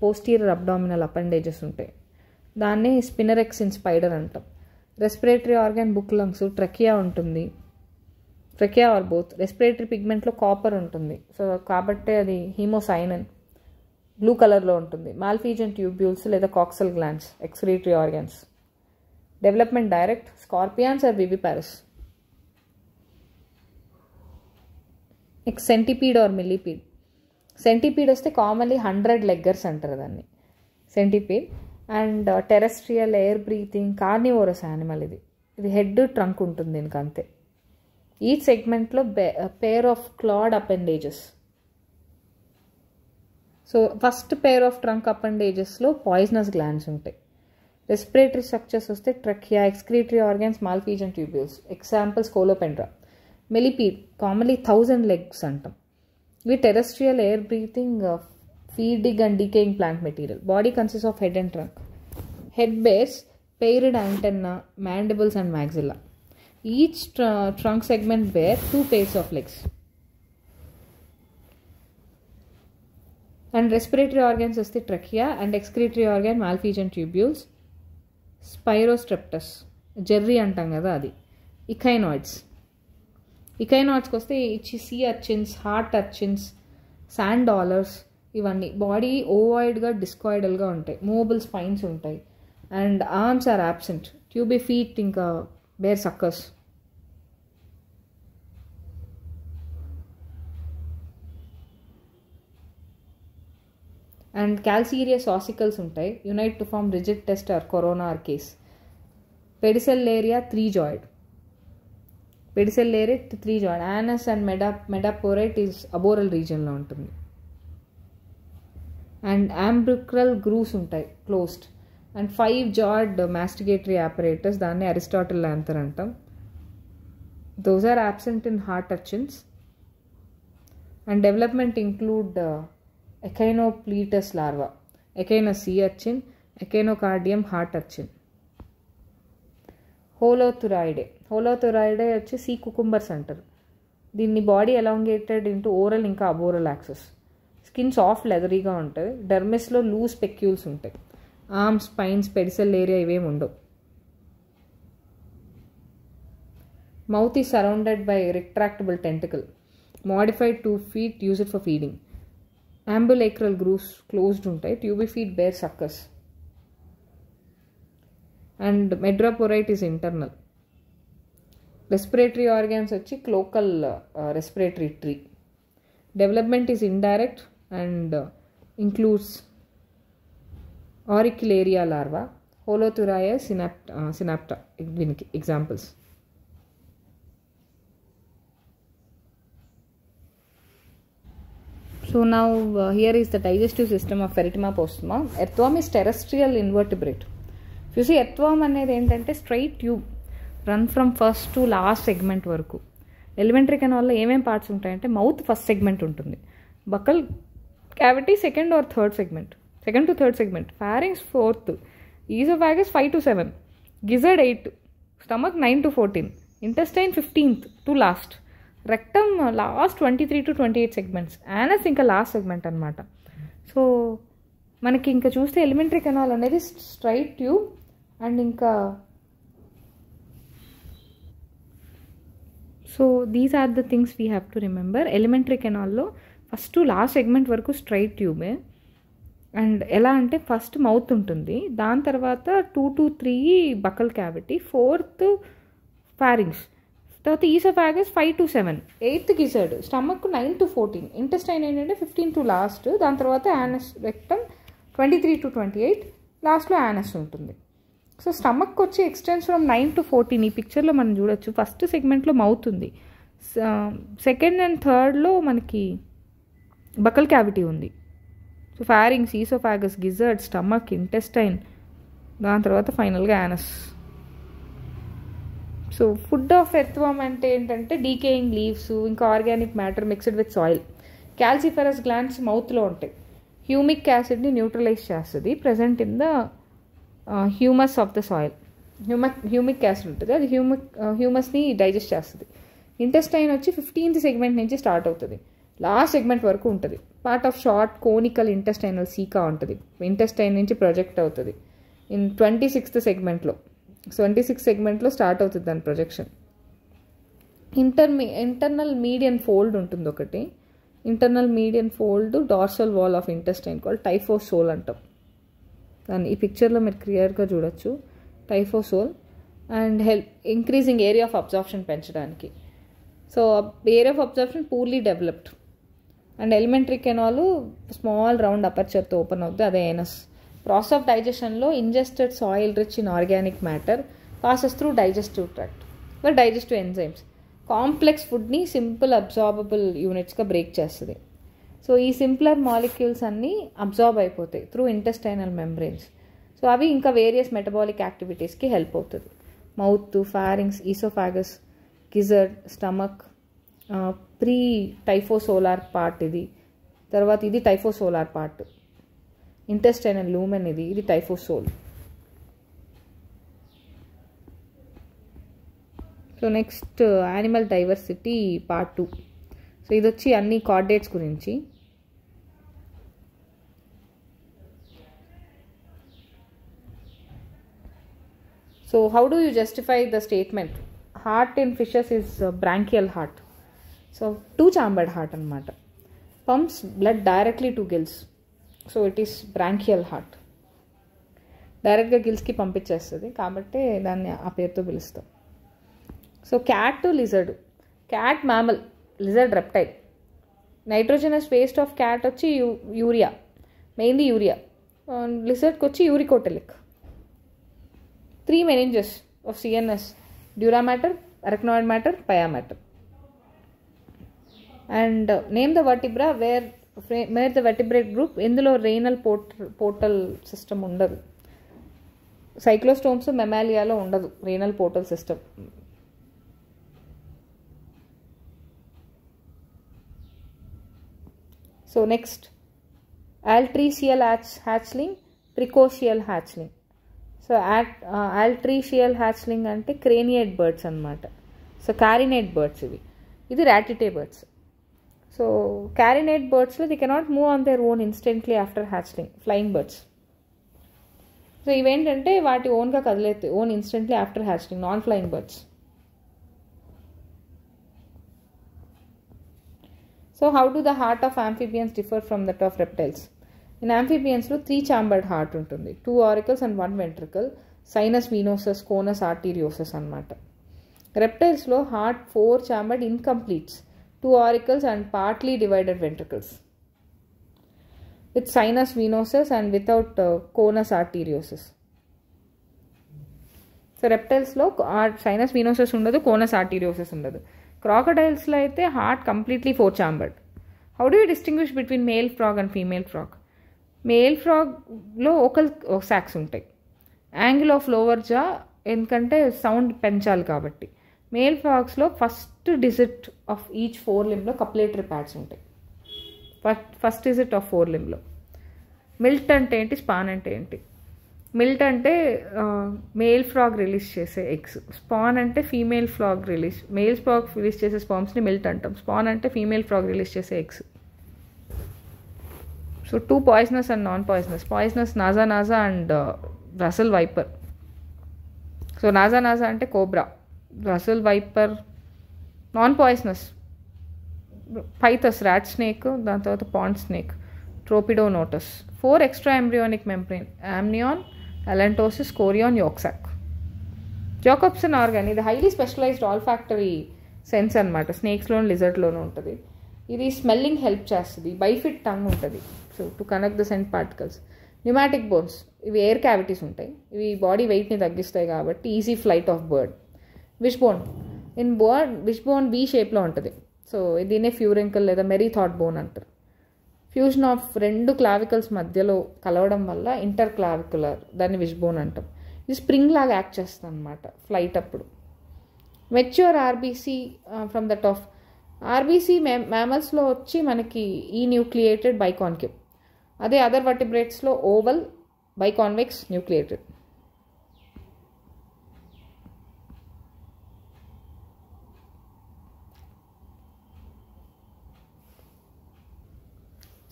S1: posterior abdominal appendages ఉంటాయి. దాన్ని స్పినరెక్స్ ఇన్ స్పైడర్ అంటాం. Respiratory organ book lungs. Trachea ఉంటుంది, ట్రకియా ఆర్ బోత్. రెస్పిరేటరీ పిగ్మెంట్లో కాపర్ ఉంటుంది, సో కాబట్టి అది హీమోసైనన్, బ్లూ కలర్లో ఉంటుంది. మాల్ఫీజియన్ ట్యూబ్యూల్స్ లేదా coxal glands, excretory organs. Development direct. Scorpions are viviparous. Next centipede or millipede. Centipede వస్తే కామన్లీ 100 leggers అంటారు దాన్ని, centipede. And terrestrial, air breathing, carnivorous animal ఇది. హెడ్, ట్రంక్ ఉంటుంది దీనికి అంతే. ఈచ్ సెగ్మెంట్లో pair of clawed appendages. So first pair of trunk అపెండేజెస్లో పాయిజనస్ గ్లాండ్స్ ఉంటాయి. రెస్పిరేటరీ స్ట్రక్చర్స్ వస్తే trachea, excretory organs, Malpighian tubules, example Scolopendra. Millipede commonly 1000 legs అంటాం. ఇవి terrestrial, air breathing, feeding and decaying plant material. Body consist of head and trunk. Head bears paired antenna, mandibles and maxilla. Each trunk segment bear 2 pairs of legs. And respiratory organs వస్తే trachea, and excretory organ Malpighian tubules, Spirostreptus జెర్రీ అంటాం కదా అది, ఇకైనాయిడ్స్కి వస్తే sea urchins, heart urchins, sand dollars, ఇవన్నీ బాడీ ఓవాయిడ్గా డిస్కాయిడల్గా ఉంటాయి, మూవబుల్ స్పైన్స్ ఉంటాయి, and arms are absent, tube feet ఇంకా bear suckers. And calcareous ossicles ఉంటాయి, unite to form rigid test or corona or case. Pedicellariae 3 jawed, pedicellariae 3 jawed. Anus and madreporite is aboral రీజియన్లో ఉంటుంది. అండ్ అంబ్రిక్రల్ గ్రూవ్స్ ఉంటాయి closed. And 5 jawed masticatory apparatus, దాన్ని అరిస్టాటిల్ ల్యాంథర్ అంటాం. Those are absent in heart urchins. And development include Echinopletus larva, Echinus sea urchin, Echinocardium heart urchin. హోలోథురాయిడే వచ్చి సీ కుకుంబర్స్ అంటారు. దీన్ని బాడీ ఎలాంగేటెడ్ ఇంటూ ఓరల్ ఇంకా అబోరల్ యాక్సెస్. స్కిన్ సాఫ్ట్ లెదరీగా ఉంటుంది. డర్మిస్లో లూజ్ స్పెక్యూల్స్ ఉంటాయి. ఆర్మ్స్, స్పైన్స్, పెడిసెల్లేరియా ఇవేమి ఉండవు. Mouth is surrounded by retractable tentacle. Modified 2 feet used for feeding. Ambulacral grooves closed ఉంటాయి. Tube feet bear suckers. And madreporite is internal. Respiratory organs వచ్చి cloacal respiratory tree. Development is indirect and includes auricularia larva, Holothuria, Synapta దీనికి examples. So now here is the digestive system of Pheretima postuma. Earthworm is terrestrial invertebrate. If you see earthworm అనేది ఏంటంటే straight tube, run from first to last segment వరకు. ఎలిమెంటరీ కెనాల్లో ఏమేమి పార్ట్స్ ఉంటాయంటే మౌత్ ఫస్ట్ సెగ్మెంట్ ఉంటుంది, buckle cavity second or third segment, second to third segment, pharynx 4th, ఈజోఫాగస్ 5 to 7, gizzard 8, stomach 9 to 14, intestine 15th to last, rectum last 23 to 28 segments, anus ఇంకా లాస్ట్ సెగ్మెంట్ అనమాట. సో మనకి ఇంకా చూస్తే ఎలిమెంటరీ కెనాల్ అనేది స్ట్రైట్ ట్యూబ్. అండ్ ఇంకా so these are the things we have to remember. Alimentary కెనాల్లో ఫస్ట్ లాస్ట్ సెగ్మెంట్ వరకు స్ట్రైట్ ట్యూబే. అండ్ ఎలా అంటే ఫస్ట్ మౌత్ ఉంటుంది, దాని తర్వాత 2 to 3 buccal cavity, 4th pharynx, తర్వాత oesophagus 5 to 7, 8th gizzard, stomach 9 to 14, intestine ఏంటంటే 15 to లాస్ట్, దాని తర్వాత యానస్, రెక్టమ్ 23 to 28, లాస్ట్లో యానస్ ఉంటుంది. సో స్టమక్ వచ్చి ఎక్స్టెన్స్ ఫ్రమ్ 9 to 14. ఈ పిక్చర్లో మనం చూడొచ్చు. ఫస్ట్ సెగ్మెంట్లో మౌత్ ఉంది, సెకండ్ అండ్ థర్డ్లో మనకి బకల్ క్యావిటీ ఉంది. So pharynx, oesophagus, gizzard, stomach, intestine, దాని తర్వాత ఫైనల్గా anus. So food of earthworm అంటే ఏంటంటే డీకేయింగ్ లీవ్స్, ఇంకా organic matter mixed with soil. Calciferous glands మౌత్లో ఉంటాయి. హ్యూమిక్ యాసిడ్ని న్యూట్రలైజ్ చేస్తుంది, present in the humus of the soil. Humic acid ఉంటుంది, అది హ్యూమస్ని డైజెస్ట్ చేస్తుంది. ఇంటెస్టైన్ వచ్చి 15th సెగ్మెంట్ నుంచి స్టార్ట్ అవుతుంది, లాస్ట్ సెగ్మెంట్ వరకు ఉంటుంది. Part of short conical intestinal caeca ఉంటుంది, ఇంటెస్టైన్ నుంచి ప్రొజెక్ట్ అవుతుంది ఇన్ 26th సెగ్మెంట్లో. 26th సెగ్మెంట్లో స్టార్ట్ అవుతుంది దాని ప్రొజెక్షన్. ఇంటర్నల్ మీడియన్ ఫోల్డ్ ఉంటుంది ఒకటి. Internal median fold dorsal wall of intestine called typhlosole అంటాం. దాన్ని ఈ పిక్చర్లో మీరు క్లియర్గా చూడొచ్చు, typhlosole. And increasing area of absorption పెంచడానికి. So area of absorption poorly developed. And alimentary canal small round అపర్చర్తో ఓపెన్ అవుతుంది, అదే ఏనస్. ప్రాసెస్ ఆఫ్ డైజెషన్లో ingested soil rich in organic matter passes through digestive tract for digestive enzymes. Complex ఫుడ్ని సింపుల్ అబ్జార్బబుల్ యూనిట్స్గా బ్రేక్ చేస్తుంది. సో ఈ సింప్లర్ మాలిక్యూల్స్ అన్నీ అబ్జార్బ్ అయిపోతాయి త్రూ ఇంటెస్టైనల్ మెంబ్రెయిన్స్. సో అవి ఇంకా వేరియస్ మెటబాలిక్ యాక్టివిటీస్కి హెల్ప్ అవుతుంది. Mouth, pharynx, oesophagus, gizzard, stomach, pre typhlosolar part ఇది, తర్వాత ఇది టైఫోసోలార్ పార్ట్, ఇంటెస్టైనల్ లూమెన్ ఇది typhlosole. So next animal diversity part 2. So ఇది వచ్చి అన్ని కార్డేట్స్ గురించి. So how do you justify the statement? Heart in fishes is branchial heart. So two-chambered heart anamata. Pumps blood directly to gills. So it is branchial heart. డైరెక్ట్గా గిల్స్కి పంపించేస్తుంది కాబట్టి దాన్ని ఆ పేరుతో పిలుస్తాం. So cat to lizard. Cat mammal, lizard reptile. Nitrogenous waste of cat వచ్చి యూరియా, మెయిన్లీ యూరియా. లిజర్డ్కి వచ్చి uricotelic. 3 meninges of CNS: dura mater, arachnoid mater, pia mater. And name the vertebra where the vertebrate group ఇందులో renal portal system ఉండదు. సైక్లోస్టోమ్స్ మెమాలియాలో ఉండదు renal portal system. So next altricial hatchling, precocial hatchling. So altricial hatchling అంటే క్రేనియేట్ బర్డ్స్ అనమాట. సో క్యారినేట్ బర్డ్స్ ఇది రాటిటే బర్డ్స్. సో క్యారినేట్ బర్డ్స్లో they cannot move on their own instantly after hatchling. Flying birds. So ఇవేంటంటే వాటి ఓన్గా కదిలేస్తాయి own instantly after hatchling. Non flying birds. So how do the heart of amphibians differ from that of reptiles? In ఆంఫిబియన్స్లో 3-chambered హార్ట్ ఉంటుంది. 2 auricles and 1 ventricle. సైనస్ వీనోసస్, కోనస్ ఆర్టీరియోసస్ అనమాట. రెప్టైల్స్లో heart 4-chambered incompletes, 2 auricles and partly divided ventricles. With sinus venosus and without conus arteriosus. So రెప్టైల్స్లో సైనస్ వీనోసస్ ఉండదు, కోనస్ ఆర్టీరియోసస్ ఉండదు. క్రాకడైల్స్లో అయితే heart completely 4-chambered. How do you distinguish between male frog and female frog? Male ఫ్రాగ్లో ఓకల్ సాక్స్ ఉంటాయి. యాంగిల్ ఆఫ్ లోవర్ జా ఎందుకంటే సౌండ్ పెంచాలి కాబట్టి. మేల్ ఫ్రాగ్స్లో ఫస్ట్ డిజిట్ ఆఫ్ ఈచ్ 4 limbలో కప్లేటరీ ప్యాడ్స్ ఉంటాయి. ఫస్ట్ డిజిట్ ఆఫ్ 4 limbలో. మిల్ట్ అంటే ఏంటి, స్పాన్ అంటే ఏంటి? మిల్ట్ అంటే మేల్ ఫ్రాగ్ రిలీజ్ చేసే ఎగ్స్. స్పాన్ అంటే female frog release, male frog release చేసే స్పామ్స్ని మిల్ట్ అంటాం. స్పాన్ అంటే ఫీమేల్ ఫ్రాగ్ రిలీజ్ చేసే eggs. So 2 poisonous and non-poisonous. Poisonous Naja and Russell viper. So Naja అంటే cobra, Russell viper. Non poisonous pythons, rat snake, దాని తర్వాత pond snake, Tropidonotus. 4 extra embryonic membrane, amnion, allantosis, chorion, yolk sac. Jacobson organ ఇది హైలీ స్పెషలైజ్డ్ ఆల్ఫాక్టరీ సెన్స్ అనమాట. స్నేక్స్లోను లిజర్డ్లోనూ ఉంటుంది. ఇది స్మెల్లింగ్ హెల్ప్ చేస్తుంది. బైఫిట్ టంగ్ ఉంటుంది so to connect the scent particles. Pneumatic bones ఇవి ఎయిర్ క్యావిటీస్ ఉంటాయి. ఇవి బాడీ వెయిట్ని తగ్గిస్తాయి కాబట్టి easy flight of bird. Wish bone wish bone V షేప్లో ఉంటుంది. సో దీన్నే ఫ్యూరింకల్ లేదా మెరీ థాట్ బోన్ అంటారు. ఫ్యూజన్ ఆఫ్ 2 క్లావికల్స్ మధ్యలో కలవడం వల్ల ఇంటర్ క్లావికులర్, దాన్ని విష్ బోన్ అంటాం. ఇది స్ప్రింగ్ లాగా యాక్ట్ చేస్తుంది అనమాట ఫ్లైట్ అప్పుడు. Mature RBC from that of RBC మ్యామల్స్లో వచ్చి మనకి ఈ న్యూక్లియేటెడ్ బైకాన్కేవ్. అదే అదర్ వర్టిబ్రేట్స్లో oval, biconvex, nucleated.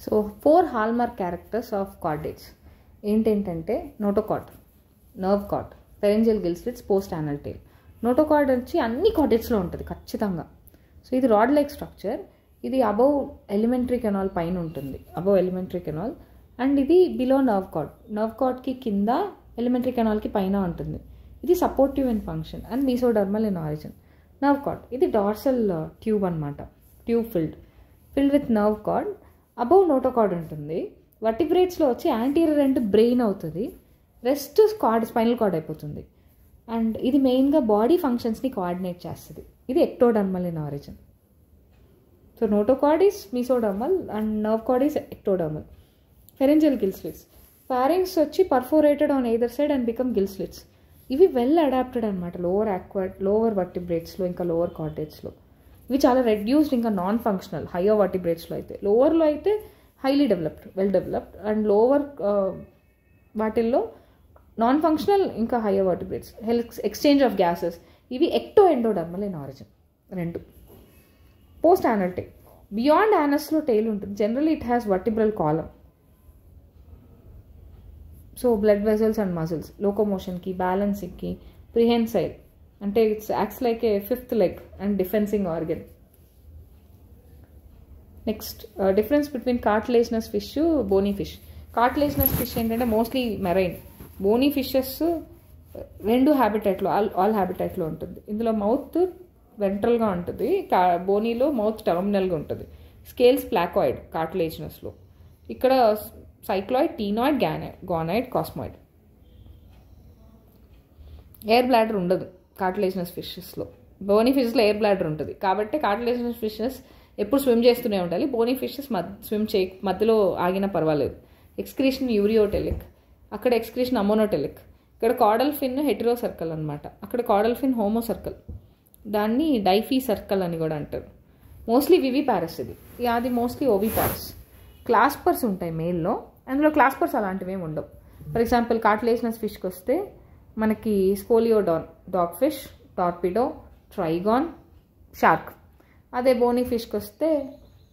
S1: So 4 hallmark characters of chordates ఏంటంటే notochord, nerve cord, pharyngeal gill slits, post anal tail. Notochord వచ్చి అన్ని కార్డేజ్లో ఉంటుంది ఖచ్చితంగా. సో ఇది రాడ్ లైక్ స్ట్రక్చర్. ఇది అబౌవ్ ఎలిమెంటరీ కెనాల్ పైన ఉంటుంది, అబౌవ్ ఎలిమెంటరీ కెనాల్. అండ్ ఇది బిలో నర్వ్ కార్డ్, నర్వ్ కార్డ్కి కింద, ఎలిమెంటరీ కెనాల్కి పైన ఉంటుంది. ఇది supportive in function and mesodermal in origin. Nerve cord ఇది డార్సల్ ట్యూబ్ అనమాట, tube filled with nerve cord. Above notochord ఉంటుంది. వర్టిబ్రేట్స్లో వచ్చి యాంటీరియర్ ఎండ్ బ్రెయిన్ అవుతుంది, రెస్ట్ స్పైనల్ కార్డ్ అయిపోతుంది. అండ్ ఇది మెయిన్గా బాడీ ఫంక్షన్స్ని కోఆర్డినేట్ చేస్తుంది. ఇది ectodermal in origin. So notochord is mesodermal and nerve cord is ectodermal. Pharyngeal gill slits, pharynx వచ్చి perforated on either side and become gill slits. ఇవి వెల్ అడాప్టెడ్ అనమాట లోవర్ వర్టిబ్రేట్స్లో ఇంకా లోవర్ కార్డేజ్లో. ఇవి చాలా రెడ్యూస్డ్, ఇంకా నాన్ ఫంక్షనల్ హయ్యర్ వర్టిబ్రేట్స్లో అయితే. లోవర్లో అయితే highly developed, well developed. And lower వాటిల్లో నాన్ ఫంక్షనల్ ఇంకా higher vertebrates. Exchange of gases ఇవి ecto endodermal in origin 2. Post anal tail, beyond యానస్లో టైల్ ఉంటుంది. Generally it has vertebral column. So blood vessels and muscles లోకోమోషన్కి, బ్యాలెన్సింగ్కి, ప్రిహెన్సైల్ అంటే its acts like a fifth leg and defensing organ. Next difference between cartilaginous fish, bony fish. Cartilaginous fish ఏంటంటే మోస్ట్లీ మెరైన్. బోనీ ఫిషెస్ రెండు హ్యాబిటేట్లో ఆల్ హ్యాబిటేట్లో ఉంటుంది. ఇందులో మౌత్ వెంట్రల్గా ఉంటుంది, బోనీలో మౌత్ టర్మినల్గా ఉంటుంది. స్కేల్స్ ప్లాకాయిడ్ కార్టిలేజినస్లో. ఇక్కడ cycloid, ctenoid, ganoid, cosmoid. Air bladder ఉండదు కార్టిలేజినస్ ఫిషెస్లో. బోనీ ఫిషెస్లో ఎయిర్ బ్లాడర్ ఉంటుంది కాబట్టి కార్టిలేజినస్ ఫిషెస్ ఎప్పుడు స్విమ్ చేస్తూనే ఉండాలి. బోనీ ఫిషెస్ స్విమ్ మధ్యలో ఆగినా పర్వాలేదు. ఎక్స్క్రీషన్ యూరియోటెలిక్, అక్కడ ఎక్స్క్రీషన్ అమోనోటెలిక్. ఇక్కడ కాడల్ ఫిన్ హెటెరో సర్కిల్ అనమాట, అక్కడ కాడల్ ఫిన్ హోమో సర్కిల్. దాన్ని డైఫీ సర్కిల్ అని కూడా అంటారు. మోస్ట్లీ వివి ప్యారస్ ఇది, అది మోస్ట్లీ ఓవి ప్యారస్. క్లాస్పర్స్ ఉంటాయి మేల్లో, అందులో క్లాస్పర్స్ అలాంటివి ఏమి ఉండవు. ఫర్ ఎగ్జాంపుల్ కార్టిలేజినస్ ఫిష్కి వస్తే మనకి Scoliodon, dog fish, torpedo, trygon, shark. అదే బోనీ ఫిష్కి వస్తే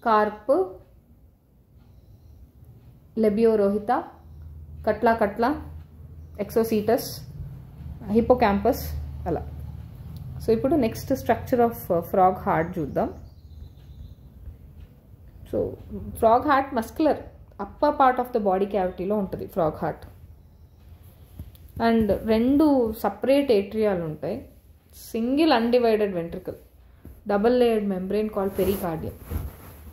S1: కార్ప్, లెబియోరోహిత, కట్లా, ఎక్సోసీటస్, హిపోక్యాంపస్ అలా. సో ఇప్పుడు next structure of frog heart చూద్దాం. So frog heart muscular upper part of the body క్యావిటీలో ఉంటుంది ఫ్రాగ్ హార్ట్. అండ్ రెండు సపరేట్ ఏట్రియాలు ఉంటాయి. Single undivided ventricle, double layered membrane called pericardium.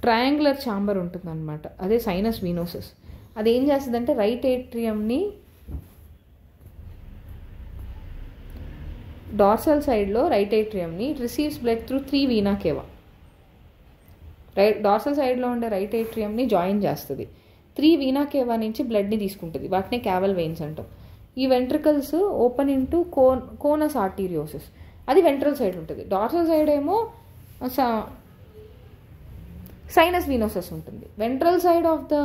S1: Triangular chamber ఉంటుంది అనమాట, అదే సైనస్ వీనోసస్. అది ఏం చేస్తుందంటే రైట్ ఏట్రియంని డార్సల్ సైడ్లో రైట్ ఏట్రియంని receives blood through 3 vena cava. Dorsal సైడ్లో ఉండే రైట్ ఏట్రియంని జాయిన్ చేస్తుంది. 3 వీనా కేవా నుంచి బ్లడ్ని తీసుకుంటుంది, వాటిని క్యావల్ వెయిన్స్ అంటాం. ఈ వెంట్రికల్స్ ఓపెన్ ఇంటూ కోనస్ ఆర్టీరియోసిస్, అది వెంట్రల్ సైడ్ ఉంటుంది. డార్సల్ సైడ్ ఏమో సైనస్ వీనోసస్ ఉంటుంది. Ventral side of the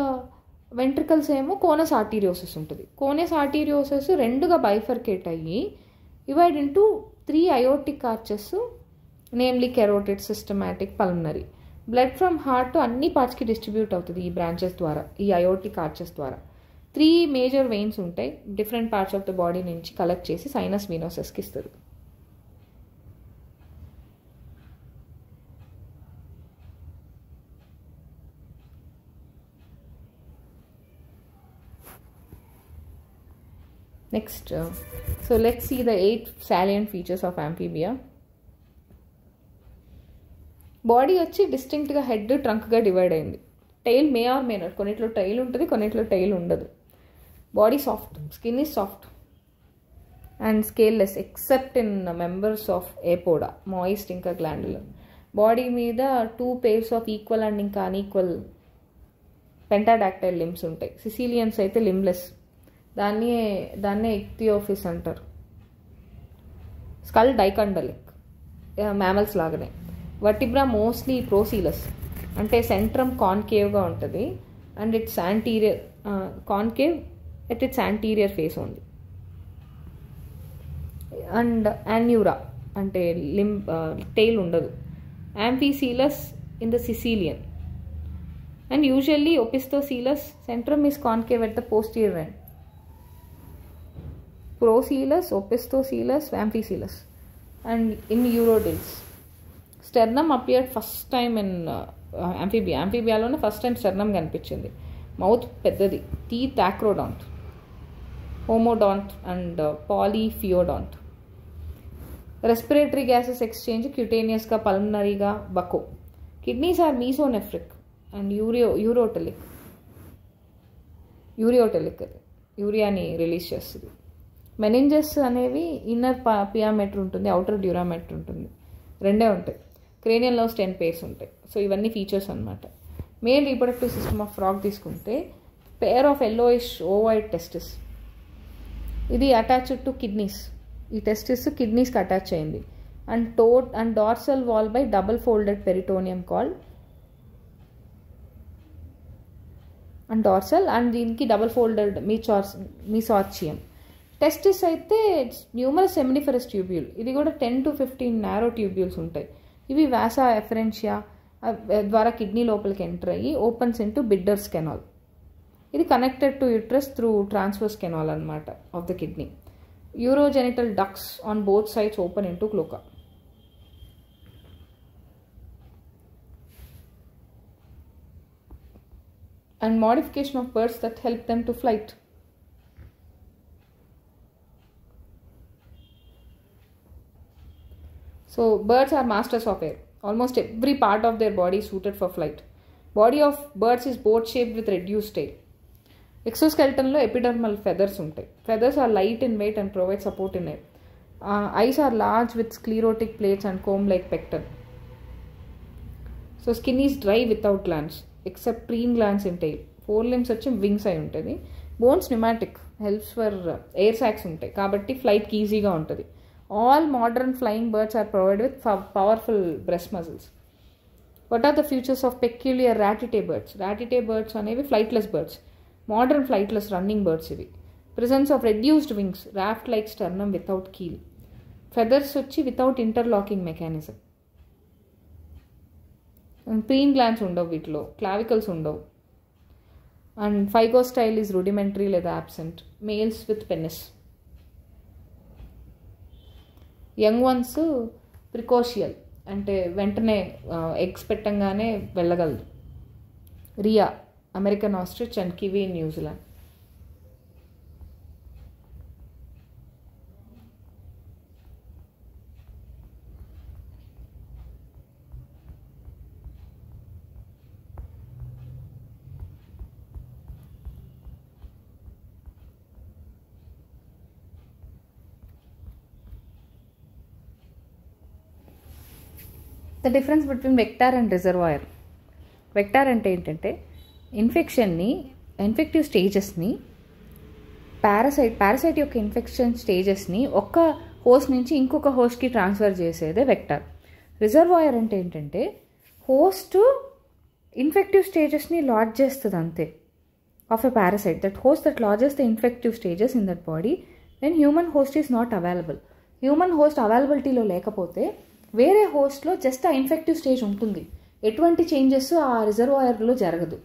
S1: ventricles ఏమో కోనస్ ఆర్టీరియోసిస్ ఉంటుంది. కోనస్ ఆర్టీరియోసిస్ రెండుగా బైఫర్కేట్ అయ్యి divide into 3 aortic arches, namely carotid, systematic, pulmonary. Blood from heart అన్ని పార్ట్స్కి డిస్ట్రిబ్యూట్ అవుతుంది ఈ బ్రాంచెస్ ద్వారా, ఈ అయోటిక్ ఆర్చెస్ ద్వారా. 3 మేజర్ వెయిన్స్ ఉంటాయి, different parts of the body నుంచి కలెక్ట్ చేసి సైనస్ వీనోసస్కి ఇస్తుంది. Next, so let's see the 8 salient features of amphibia. Body వచ్చి డిస్టింక్ట్గా హెడ్, ట్రంక్గా డివైడ్ అయింది. Tail may or may not, కొన్నిట్లో టైల్ ఉంటుంది, కొన్నిట్లో టైల్ ఉండదు. Body soft, skin is soft and scaleless except in members of Apoda, moist ఇంకా గ్లాండులర్. బాడీ మీద 2 pairs ఆఫ్ ఈక్వల్ అండ్ ఇంకా అన్ఈక్వల్ పెంటాడాక్టైల్ లిమ్స్ ఉంటాయి. సిసిలియన్స్ అయితే లిమ్లెస్, దాన్నే ఇక్థియోఫిస్ అంటారు. స్కల్ డైకండలిక్, మ్యామల్స్ లాగానే. వర్టిబ్రా మోస్ట్లీ ప్రోసీలస్, అంటే సెంట్రమ్ కాన్కేవ్గా ఉంటుంది and its anterior concave at its anterior face ఉంది. అండ్ యాన్యూరా అంటే టెయిల్ ఉండదు. Amphicoelous in the caecilian and usually opisthocoelous, centrum is concave at the posterior end. Procoelous, Opisthocoelous, Amphicoelous, and in Urodils. Sternum appeared first time in amphibia. Amphibiaలోనే ఫస్ట్ టైం స్టెర్నమ్ కనిపించింది. మౌత్ పెద్దది. Teeth acrodont, homodont and polyphyodont. Respiratory gases exchange క్యూటేనియస్గా, పల్మనరీగా, బకో. Kidneys are mesonephric and ureotelic అది యూరియాని రిలీజ్ చేస్తుంది. మెనింజెస్ అనేవి ఇన్నర్ పియామెటర్ ఉంటుంది, అవుటర్ డ్యూరామెటర్ ఉంటుంది, రెండే ఉంటాయి. క్రేనియల్ నర్వ్స్ 10 pairs ఉంటాయి. సో ఇవన్నీ ఫీచర్స్ అనమాట. Male reproductive system of frog తీసుకుంటే pair of yellowish ovoid testis, ఇది అటాచ్డ్ టు కిడ్నీస్. ఈ టెస్టిస్ కిడ్నీస్కి అటాచ్ అయింది. And dorsal wall by double folded peritoneum called and dorsal, and దీనికి డబుల్ ఫోల్డెడ్ మీసార్చియం. టెస్టిస్ అయితే న్యూమరస్ సెమినిఫెరస్ ట్యూబ్యూల్, ఇది కూడా 10 to 15 నారో ట్యూబ్యూల్స్ ఉంటాయి. ఇవి వాసా ఎఫరెన్షియా ద్వారా కిడ్నీ లోపలికి ఎంటర్ అయ్యి ఓపెన్స్ ఇంటూ బిడ్డర్స్ కెనాల్. ఇది connected to uterus through transverse canal అనమాట of the kidney. urogenital ducts on both sides open into cloaca. And modification of birds that help them to flight. So birds are masters of air. Almost every part of their body is suited for flight. Body of birds is boat shaped with reduced tail. Exoskeleton lo epidermal feathers untai. Feathers are light in weight and provide support in air. Eyes are large with sclerotic plates and comb-like pecten. So skin is dry without glands except preen glands in tail. Forelimbs వచ్చి వింగ్స్ అయి ఉంటుంది. Bones pneumatic, helps for air sacs ఉంటాయి కాబట్టి ఫ్లైట్కి ఈజీగా ఉంటుంది. All modern flying birds are provide with powerful breast muscles. What are the features of peculiar ratitae birds? Ratitae birds అనేవి flightless birds, modern flightless running birds ఇవి. Presence of reduced wings, raft like sternum without keel. Feathers వచ్చి without interlocking mechanism. Preen glands ఉండవు వీటిలో, క్లావికల్స్ ఉండవు. అండ్ ఫైగోస్టైల్ ఈజ్ రూడిమెంటరీ లేదా absent. Males with penis. Young ones precocial అంటే వెంటనే ఎగ్స్ పెట్టంగానే వెళ్ళగలదు. Rhea American ostrich and kiwi in New Zealand. The difference between vector and reservoir. Vector అంటే ఏంటంటే ఇన్ఫెక్టివ్ స్టేజెస్ని పారాసైట్ యొక్క ఇన్ఫెక్షన్ స్టేజెస్ని ఒక్క హోస్ట్ నుంచి ఇంకొక హోస్ట్కి ట్రాన్స్ఫర్ చేసేదే వెక్టార్. రిజర్వాయర్ అంటే ఏంటంటే హోస్ట్ ఇన్ఫెక్టివ్ స్టేజెస్ని లాడ్జ్ చేస్తుంది అంతే of a parasite. That host that lodges the infective stages in that body when human host is not available. Human host అవైలబిలిటీలో లేకపోతే వేరే హోస్ట్లో జస్ట్ ఆ ఇన్ఫెక్టివ్ స్టేజ్ ఉంటుంది, ఎటువంటి చేంజెస్ ఆ రిజర్వాయర్లో జరగదు.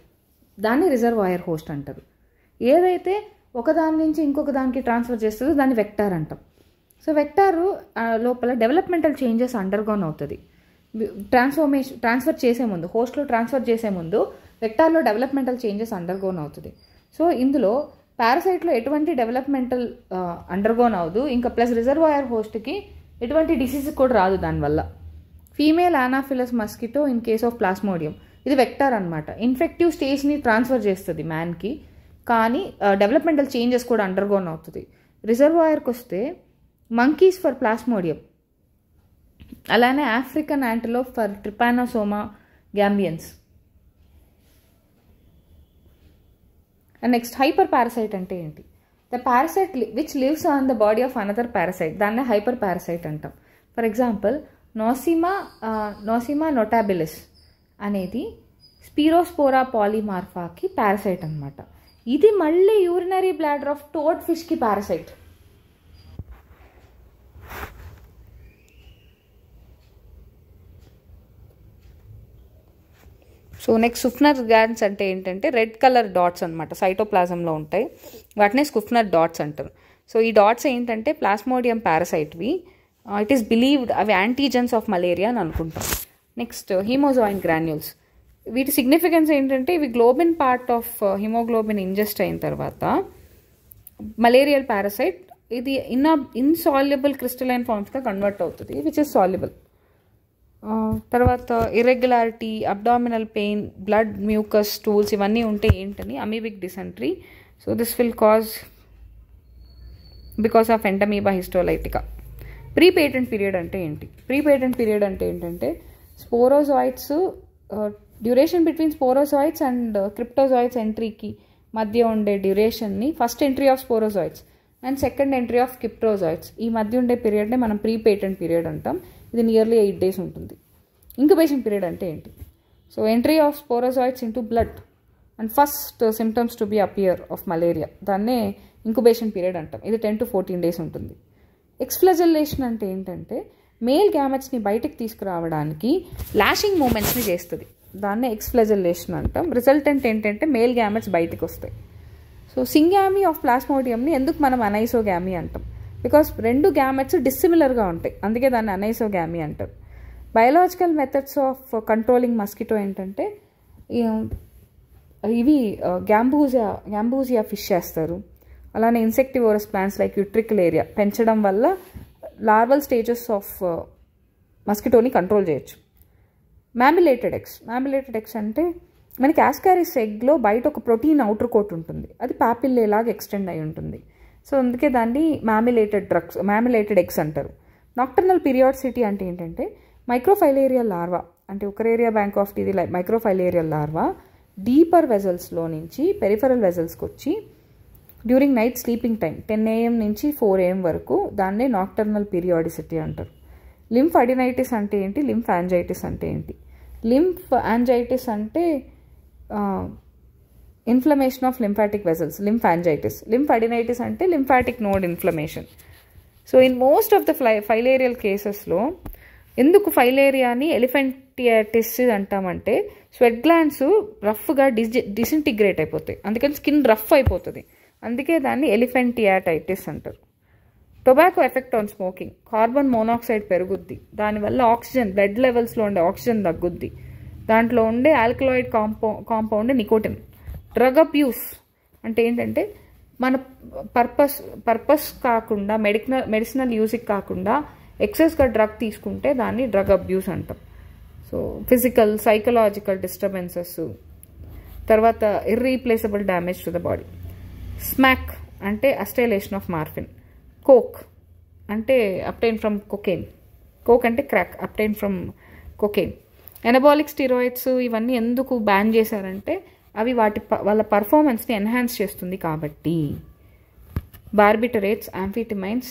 S1: దాన్ని రిజర్వాయర్ హోస్ట్ అంటారు. ఏదైతే ఒకదాని నుంచి ఇంకొక దానికి ట్రాన్స్ఫర్ చేస్తుందో దాన్ని వెక్టార్ అంటాం. సో వెక్టారు లోపల డెవలప్మెంటల్ చేంజెస్ అండర్గోన్ అవుతుంది. ట్రాన్స్ఫర్ చేసే ముందు, హోస్ట్లో ట్రాన్స్ఫర్ చేసే ముందు వెక్టార్లో డెవలప్మెంటల్ చేంజెస్ అండర్గోన్ అవుతుంది. సో ఇందులో పారాసైట్లో ఎటువంటి డెవలప్మెంటల్ అండర్గోన్ అవ్వదు. ఇంకా ప్లస్ రిజర్వాయర్ హోస్ట్కి ఎటువంటి డిసీజ్ కూడా రాదు దానివల్ల. Female Anopheles mosquito in case of plasmodium, ఇది వెక్టార్ అనమాట. ఇన్ఫెక్టివ్ స్టేజ్ని ట్రాన్స్ఫర్ చేస్తుంది మ్యాన్కి, కానీ డెవలప్మెంటల్ చేంజెస్ కూడా అండర్గోన్ అవుతుంది. రిజర్వాయర్కి వస్తే మంకీస్ ఫర్ ప్లాస్మోడియం, అలానే African antelope for Trypanosoma gambiense. And next hyper parasite అంటే ఏంటి? The parasite which lives on the body of another parasite, దాన్నే హైపర్ పారాసైట్ అంటాం. ఫర్ ఎగ్జాంపుల్ నోసిమా నోటాబిలిస్ అనేది స్పీరోస్పోరా పాలిమార్ఫాకి పారాసైట్ అనమాట. ఇది మళ్ళీ యూరినరీ బ్లాడర్ ఆఫ్ టోడ్ ఫిష్కి parasite. So next Schuffner glands అంటే ఏంటంటే రెడ్ కలర్ డాట్స్ అనమాట, సైటోప్లాజంలో ఉంటాయి. వాటినే స్కుఫ్నర్ డాట్స్ అంటారు. సో ఈ డాట్స్ ఏంటంటే ప్లాస్మోడియం పారాసైట్వి. ఇట్ ఈస్ బిలీవ్డ్ అవి యాంటీజెన్స్ ఆఫ్ మలేరియా అని అనుకుంటాం. Next haemozoin granules. వీటి సిగ్నిఫికెన్స్ ఏంటంటే ఇవి globin part of haemoglobin ingest అయిన తర్వాత మలేరియల్ పారాసైట్ ఇది ఇన్సాల్యుబుల్ క్రిస్టలైన్ ఫార్మ్స్గా కన్వర్ట్ అవుతుంది, విచ్ ఇస్ సాల్యుబుల్. తర్వాత irregularity, abdominal pain, blood, mucus, stools ఇవన్నీ ఉంటే ఏంటని amoebic dysentery. So this will cause because of Entamoeba histolytica. Pre patent period అంటే ఏంటి? ప్రీ పేటెంట్ పీరియడ్ అంటే ఏంటంటే sporozoites duration between sporozoites and cryptozoites ఎంట్రీకి మధ్య ఉండే డ్యూరేషన్ని first entry of sporozoites and second entry of cryptozoites ఈ మధ్య ఉండే పీరియడ్నే మనం ప్రీ పేటెంట్ పీరియడ్ అంటాం. ఇది నియర్లీ 8 days ఉంటుంది. ఇంక్యుబేషన్ పీరియడ్ అంటే ఏంటి? So entry of sporozoites into blood and first symptoms to be appear of malaria, దాన్నే ఇంక్యుబేషన్ పీరియడ్ అంటాం. ఇది 10 to 14 days ఉంటుంది. ఎక్స్ఫ్లజల్లేషన్ అంటే ఏంటంటే మేల్ గ్యామెట్స్ని బయటకు తీసుకురావడానికి లాషింగ్ మూమెంట్స్ని చేస్తుంది, దాన్నే ఎక్స్ఫ్లజల్లేషన్ అంటాం. రిజల్టెంట్ ఏంటంటే మేల్ గ్యామెట్స్ బయటకు వస్తాయి. సో సింగామీ ఆఫ్ ప్లాస్మోడియంని ఎందుకు మనం అనైసోగామీ అంటాం? బికాస్ రెండు గ్యామెట్స్ డిస్సిమిలర్గా ఉంటాయి, అందుకే దాన్ని అనైసోగామీ అంటారు. Biological methods of controlling mosquito ఏంటంటే ఇవి గ్యాంబూజియా ఫిష్ చేస్తారు. అలానే ఇన్సెక్టివోరస్ ప్లాంట్స్ లైక్ యుట్రికులేరియా పెంచడం వల్ల లార్వల్ స్టేజెస్ ఆఫ్ మస్కిటోని కంట్రోల్ చేయొచ్చు. మ్యామిలేటెడ్ ఎగ్స్ అంటే మనకి యాస్కారిస్ ఎగ్లో బయట ఒక ప్రోటీన్ అవుటర్ కోట్ ఉంటుంది, అది పాపిల్లేలాగా ఎక్స్టెండ్ అయి ఉంటుంది. సో అందుకే దాన్ని మ్యామిలేటెడ్ ఎగ్స్ అంటారు. నాక్టర్నల్ పీరియాడిసిటీ అంటే ఏంటంటే మైక్రోఫైలేరియల్ లార్వా అంటే wuchereria bancrofti microfilarial larva deeper వెజల్స్లో నుంచి పెరిఫరల్ వెజల్స్కి వచ్చి during night sleeping time 10 AM నుంచి 4 AM వరకు దాన్నే నాక్టర్నల్ పీరియాడిసిటీ అంటారు. లింఫ్ అడినైటిస్ అంటే ఏంటి, లింఫ్ యాంజైటిస్ అంటే ఏంటి? లింఫ్ యాంజైటిస్ అంటే inflammation of lymphatic vessels, lymphangitis. Lymphadenitis అంటే lymphatic node inflammation. So in most of the filarial కేసెస్లో ఎందుకు ఫైలేరియాని ఎలిఫెంటియాటిస్ అంటామంటే స్వెట్ గ్లాండ్స్ రఫ్గా డిసింటిగ్రేట్ అయిపోతాయి, అందుకని స్కిన్ రఫ్ అయిపోతుంది, అందుకే దాన్ని ఎలిఫెంటియాటైటిస్ అంటారు. Tobacco effect on smoking, carbon monoxide పెరుగుద్ది, దానివల్ల ఆక్సిజన్ బ్లడ్ లెవెల్స్లో ఉండే ఆక్సిజన్ తగ్గుద్ది, దాంట్లో ఉండే alkaloid compound nicotine. Drug abuse అంటే ఏంటంటే మన పర్పస్ కాకుండా మెడిసినల్ యూజ్కి కాకుండా ఎక్సెస్గా డ్రగ్ తీసుకుంటే దాన్ని డ్రగ్ అబ్యూస్ అంటాం. సో ఫిజికల్ సైకలాజికల్ డిస్టర్బెన్సెస్, తర్వాత irreplaceable damage to the body. Smack అంటే అస్టైలేషన్ ఆఫ్ మార్ఫిన్. కోక్ అంటే అప్టైన్ ఫ్రమ్ కొకెయిన్, కోక్ అంటే crack, obtained from cocaine. Anabolic steroids ఇవన్నీ ఎందుకు బ్యాన్ చేశారంటే అవి వాళ్ళ పర్ఫార్మెన్స్ని ఎన్హాన్స్ చేస్తుంది కాబట్టి. బార్బిటరేట్స్, యాంఫిటిమైన్స్,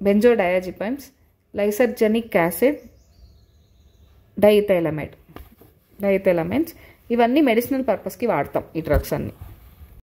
S1: బెంజోడయాజిపైమ్స్, లైసర్జెనిక్ యాసిడ్, డైథైలమైన్స్ ఇవన్నీ మెడిసినల్ పర్పస్కి వాడతాం ఈ డ్రగ్స్ అన్నీ.